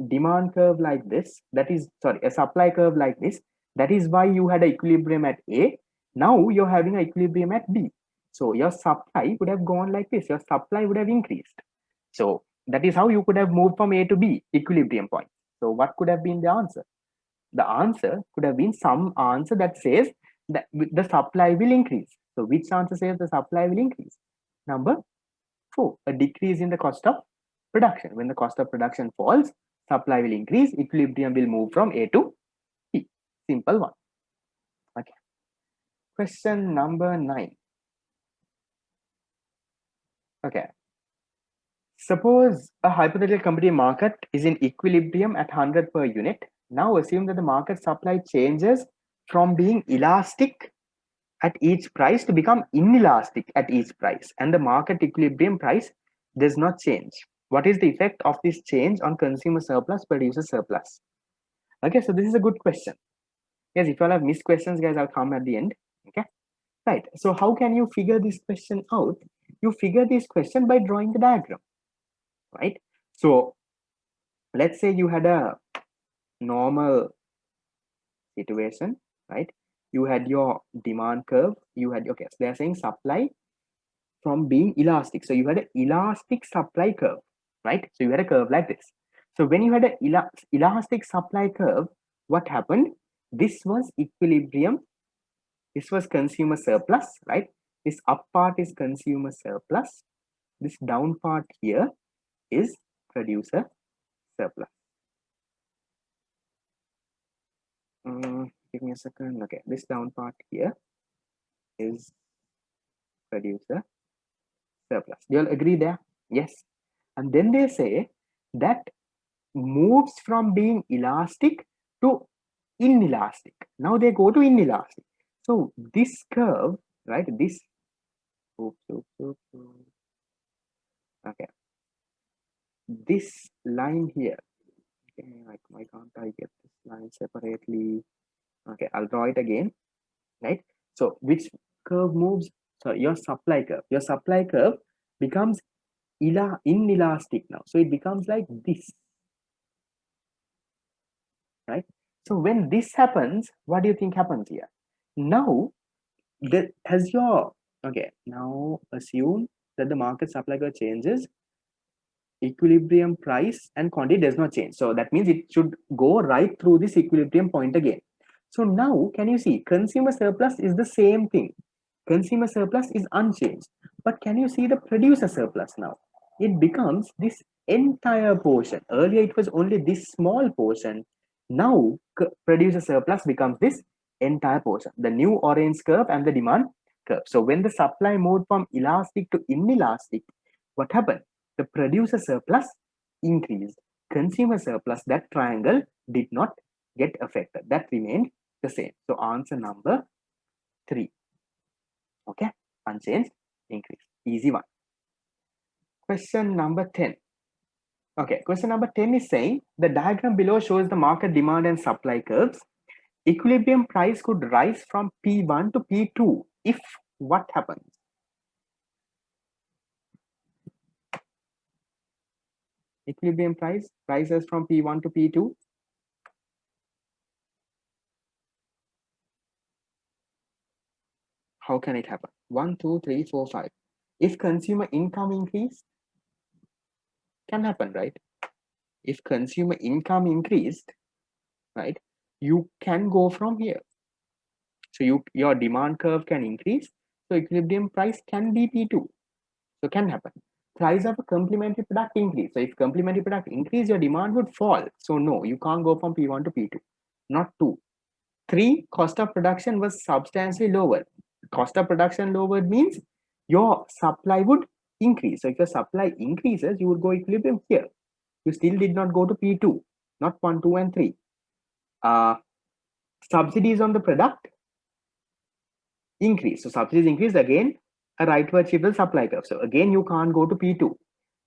demand curve like this, that is, sorry, a supply curve like this. That is why you had an equilibrium at A. Now you're having an equilibrium at B. So your supply would have gone like this. Your supply would have increased. So that is how you could have moved from A to B, equilibrium point. So what could have been the answer? The answer could have been some answer that says that the supply will increase. So which answer says the supply will increase? Number 4, a decrease in the cost of production. When the cost of production falls, supply will increase, equilibrium will move from A to B. Simple one. Okay. Question number 9. Okay. Suppose a hypothetical commodity market is in equilibrium at 100 per unit. Now assume that the market supply changes from being elastic at each price to become inelastic at each price, and the market equilibrium price does not change. What is the effect of this change on consumer surplus, producer surplus? Okay, so this is a good question. Yes, if you all have missed questions, guys, I'll come at the end. Okay, right. So how can you figure this question out? You figure this question by drawing the diagram, right? So let's say you had a normal situation, right? You had your demand curve, you had, okay, so they're saying supply from being elastic. So you had an elastic supply curve, right? So you had a curve like this. So when you had an elastic supply curve, what happened? This was equilibrium This was consumer surplus, right? This up part is consumer surplus. This down part here is producer surplus. Give me a second. Okay, this down part here is producer surplus. Do you all agree there? Yes. And then they say that moves from being elastic to inelastic. Now they go to inelastic. So this curve, right? This, okay, this line here. Okay, why can't I get this line separately? Okay, I'll draw it again, right? So which curve moves? So your supply curve. Your supply curve becomes inelastic now. So it becomes like this, right? So when this happens, what do you think happens here? Now, has your, okay, now assume that the market supply curve changes, equilibrium price and quantity does not change. So that means it should go right through this equilibrium point again. So now can you see consumer surplus is the same thing. Consumer surplus is unchanged. But can you see the producer surplus now? It becomes this entire portion. Earlier it was only this small portion. Now producer surplus becomes this entire portion. The new orange curve and the demand curve. So when the supply moved from elastic to inelastic, what happened? The producer surplus increased. Consumer surplus, that triangle did not get affected. That remained the same. So answer number 3. Okay, unchanged, increase. Easy one. Question number 10. Okay, question number 10 is saying the diagram below shows the market demand and supply curves. Equilibrium price could rise from P1 to P2 if what happens? Equilibrium price rises from P1 to P2. How can it happen? 1, 2, 3, 4, 5. If consumer income increased, can happen, right? If consumer income increased, right, you can go from here. So your demand curve can increase. So equilibrium price can be P2. So can happen. Price of a complementary product increase. So if complementary product increase, your demand would fall. So no, you can't go from P1 to P2. Not 2. 3, cost of production was substantially lower. Cost of production lowered means your supply would increase. So if your supply increases, you would go equilibrium here. You still did not go to P2, not 1, 2, and 3. Subsidies on the product increase. So subsidies increase again, a rightward shift will supply curve. So again, you can't go to P2.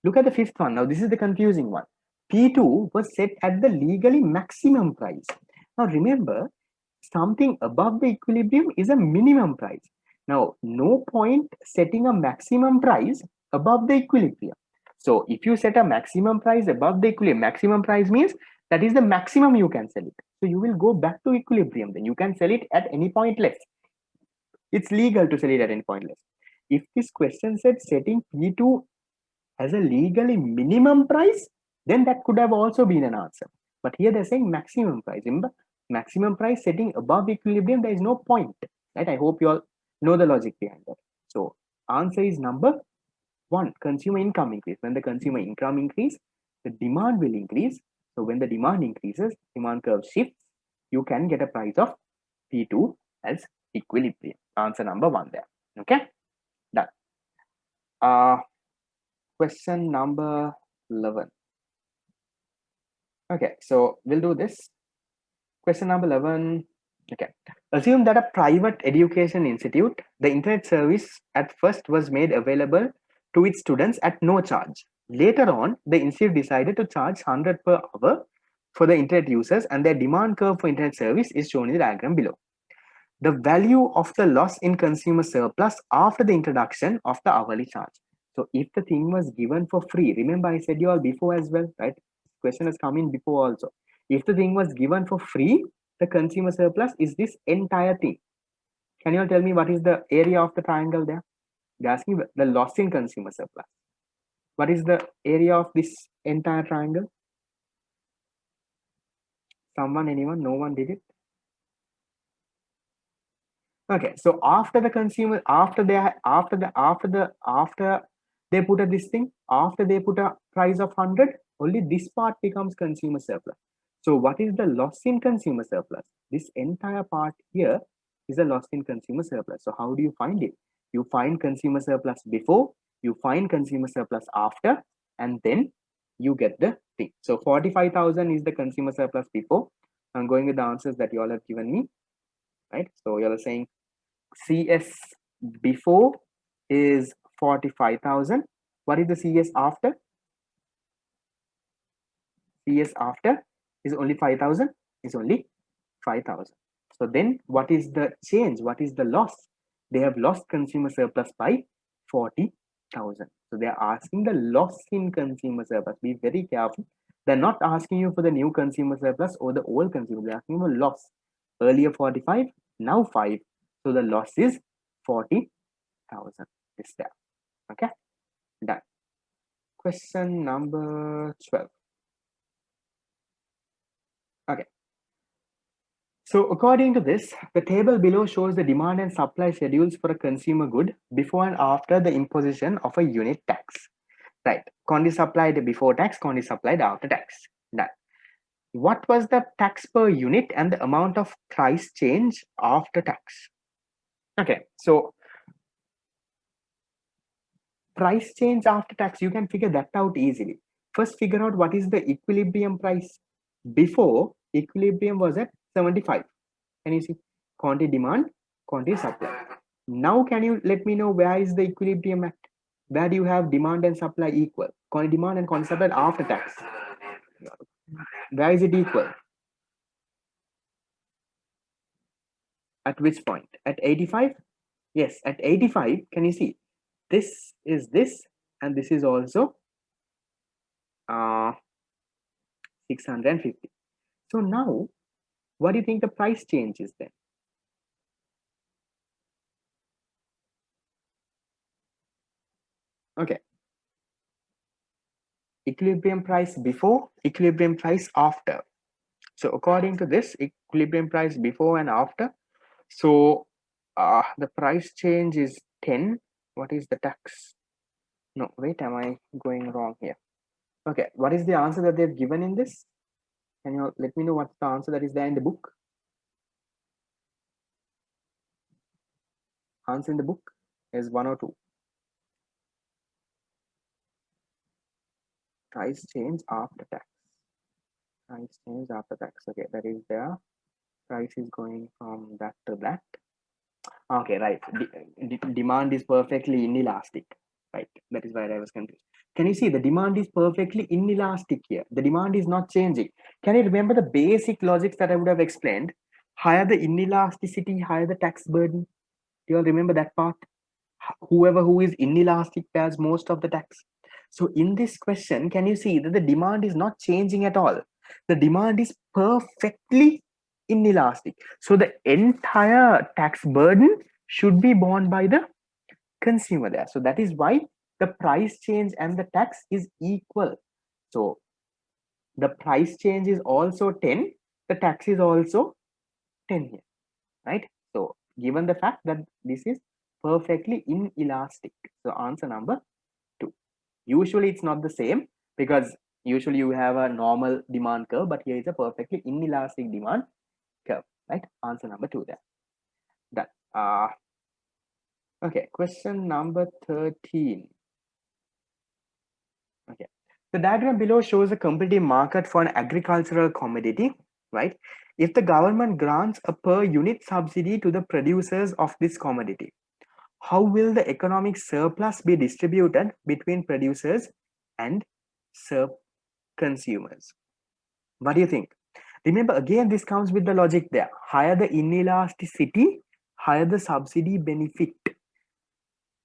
Look at the fifth one. Now, this is the confusing one. P2 was set at the legally maximum price. Now, remember, something above the equilibrium is a minimum price. Now, no point setting a maximum price above the equilibrium. So, if you set a maximum price above the equilibrium, maximum price means that is the maximum you can sell it. So, you will go back to equilibrium. Then you can sell it at any point less. It's legal to sell it at any point less. If this question said setting P2 as a legally minimum price, then that could have also been an answer. But here they're saying maximum price. Remember, maximum price setting above equilibrium, there is no point. Right? I hope you all know the logic behind that. So answer is number 1, consumer income increase. When the consumer income increase, the demand will increase. So when the demand increases, demand curve shifts, you can get a price of P2 as equilibrium. Answer number 1 there. Okay, done. Question number 11. Okay, so we'll do this. Question number 11. Okay, assume that a private education institute, the internet service at first was made available to its students at no charge. Later on, the institute decided to charge 100 per hour for the internet users, and their demand curve for internet service is shown in the diagram below. The value of the loss in consumer surplus after the introduction of the hourly charge. So if the thing was given for free, remember I said you all before as well, right? Question has come in before also. If the thing was given for free, the consumer surplus is this entire thing. Can you all tell me what is the area of the triangle there? They're asking the loss in consumer surplus. What is the area of this entire triangle? Someone, anyone? No one did it? Okay, so after the consumer, after they put a this thing, after they put a price of 100, only this part becomes consumer surplus. So what is the loss in consumer surplus? This entire part here is a loss in consumer surplus. So how do you find it? You find consumer surplus before, you find consumer surplus after, and then you get the thing. So 45,000 is the consumer surplus before. I'm going with the answers that you all have given me, right? So you all are saying CS before is 45,000. What is the CS after? CS after is only 5,000, is only 5,000. So then what is the change? What is the loss? They have lost consumer surplus by 40,000. So they are asking the loss in consumer surplus. Be very careful. They're not asking you for the new consumer surplus or the old consumer. They're asking for loss. Earlier 45, now 5. So the loss is 40,000 is there. Okay, done. Question number 12. Okay. So according to this, the table below shows the demand and supply schedules for a consumer good before and after the imposition of a unit tax. Right. Quantity supplied before tax, quantity supplied after tax. Done. What was the tax per unit and the amount of price change after tax? Okay. So price change after tax, you can figure that out easily. First, figure out what is the equilibrium price. Before, equilibrium was at 75. Can you see? Quantity demand, quantity supply. Now, can you let me know where is the equilibrium at? Where do you have demand and supply equal? Quantity demand and quantity supply after tax. Where is it equal? At which point? At 85? Yes, at 85, can you see? This is this, and this is also 650. So now, what do you think the price change is then? Okay. Equilibrium price before, equilibrium price after. So according to this, equilibrium price before and after. So the price change is 10. What is the tax? No, wait, am I going wrong here? Okay, what is the answer that they've given in this? Can you let me know what's the answer that is there in the book? Answer in the book is 1 or 2. Price change after tax. Price change after tax. Okay, that is there. Price is going from that to that. Okay, right. Demand is perfectly inelastic. Right. That is why I was confused. Can you see the demand is perfectly inelastic here? The demand is not changing. Can you remember the basic logics that I would have explained? Higher the inelasticity, higher the tax burden. Do you all remember that part? Whoever who is inelastic pays most of the tax. So in this question, can you see that the demand is not changing at all? The demand is perfectly inelastic. So the entire tax burden should be borne by the consumer there. So that is why the price change and the tax is equal. So the price change is also 10, the tax is also 10 here, right? So given the fact that this is perfectly inelastic, so answer number 2. Usually it's not the same because usually you have a normal demand curve, but here is a perfectly inelastic demand curve, right? Answer number 2 there. Done. Okay, question number 13. Okay, the diagram below shows a competitive market for an agricultural commodity, right? If the government grants a per unit subsidy to the producers of this commodity, how will the economic surplus be distributed between producers and consumers? What do you think? Remember, again, this comes with the logic there. Higher the inelasticity, higher the subsidy benefit.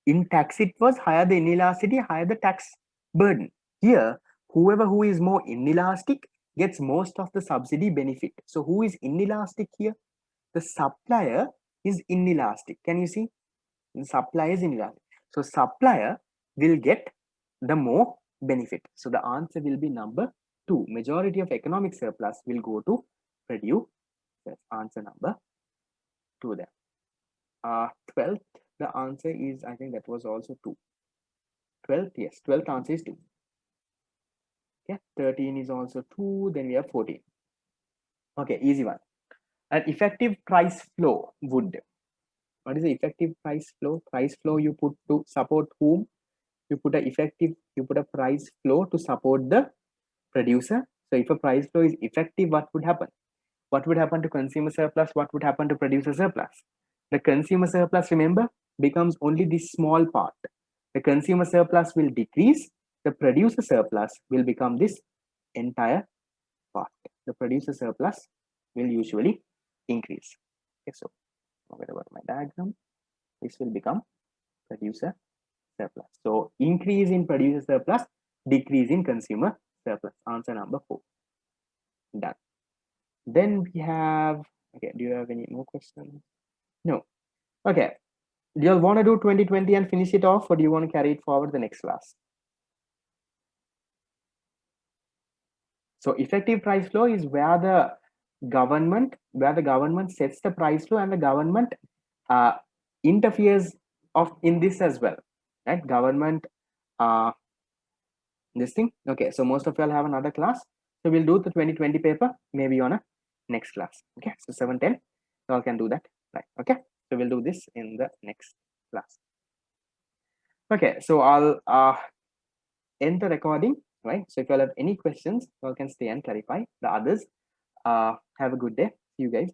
In tax, it was higher the inelasticity, higher the tax burden. Here, whoever who is more inelastic gets most of the subsidy benefit. So who is inelastic here? The supplier is inelastic. Can you see? The supplier is inelastic. So supplier will get the more benefit. So the answer will be number 2. Majority of economic surplus will go to produce. That's answer number 2 there. 12th, the answer is, I think that was also 2. 12th, yes, 12th answer is 2. Okay, 13 is also 2, then we have 14. Okay, easy one. An effective price flow would, what is the effective price flow? Price flow you put to support whom? You put a price flow to support the producer. So if a price flow is effective, what would happen? What would happen to consumer surplus? What would happen to producer surplus? The consumer surplus, remember, becomes only this small part. The consumer surplus will decrease. The producer surplus will become this entire part. The producer surplus will usually increase. Okay, so forget about my diagram. This will become producer surplus. So increase in producer surplus, decrease in consumer surplus. Answer number 4. Done. Then we have, okay, do you have any more questions? No. Okay. Do you all want to do 2020 and finish it off, or do you want to carry it forward the next class? So effective price flow is where the government sets the price flow, and the government interferes in this as well, right? Government this thing. Okay, so most of y'all have another class, so we'll do the 2020 paper maybe on a next class. Okay, so 7:10 y'all can do that, right? Okay, so we'll do this in the next class. Okay, so I'll end the recording, right? So if y'all have any questions, y'all can stay and clarify. The others, have a good day. See you guys.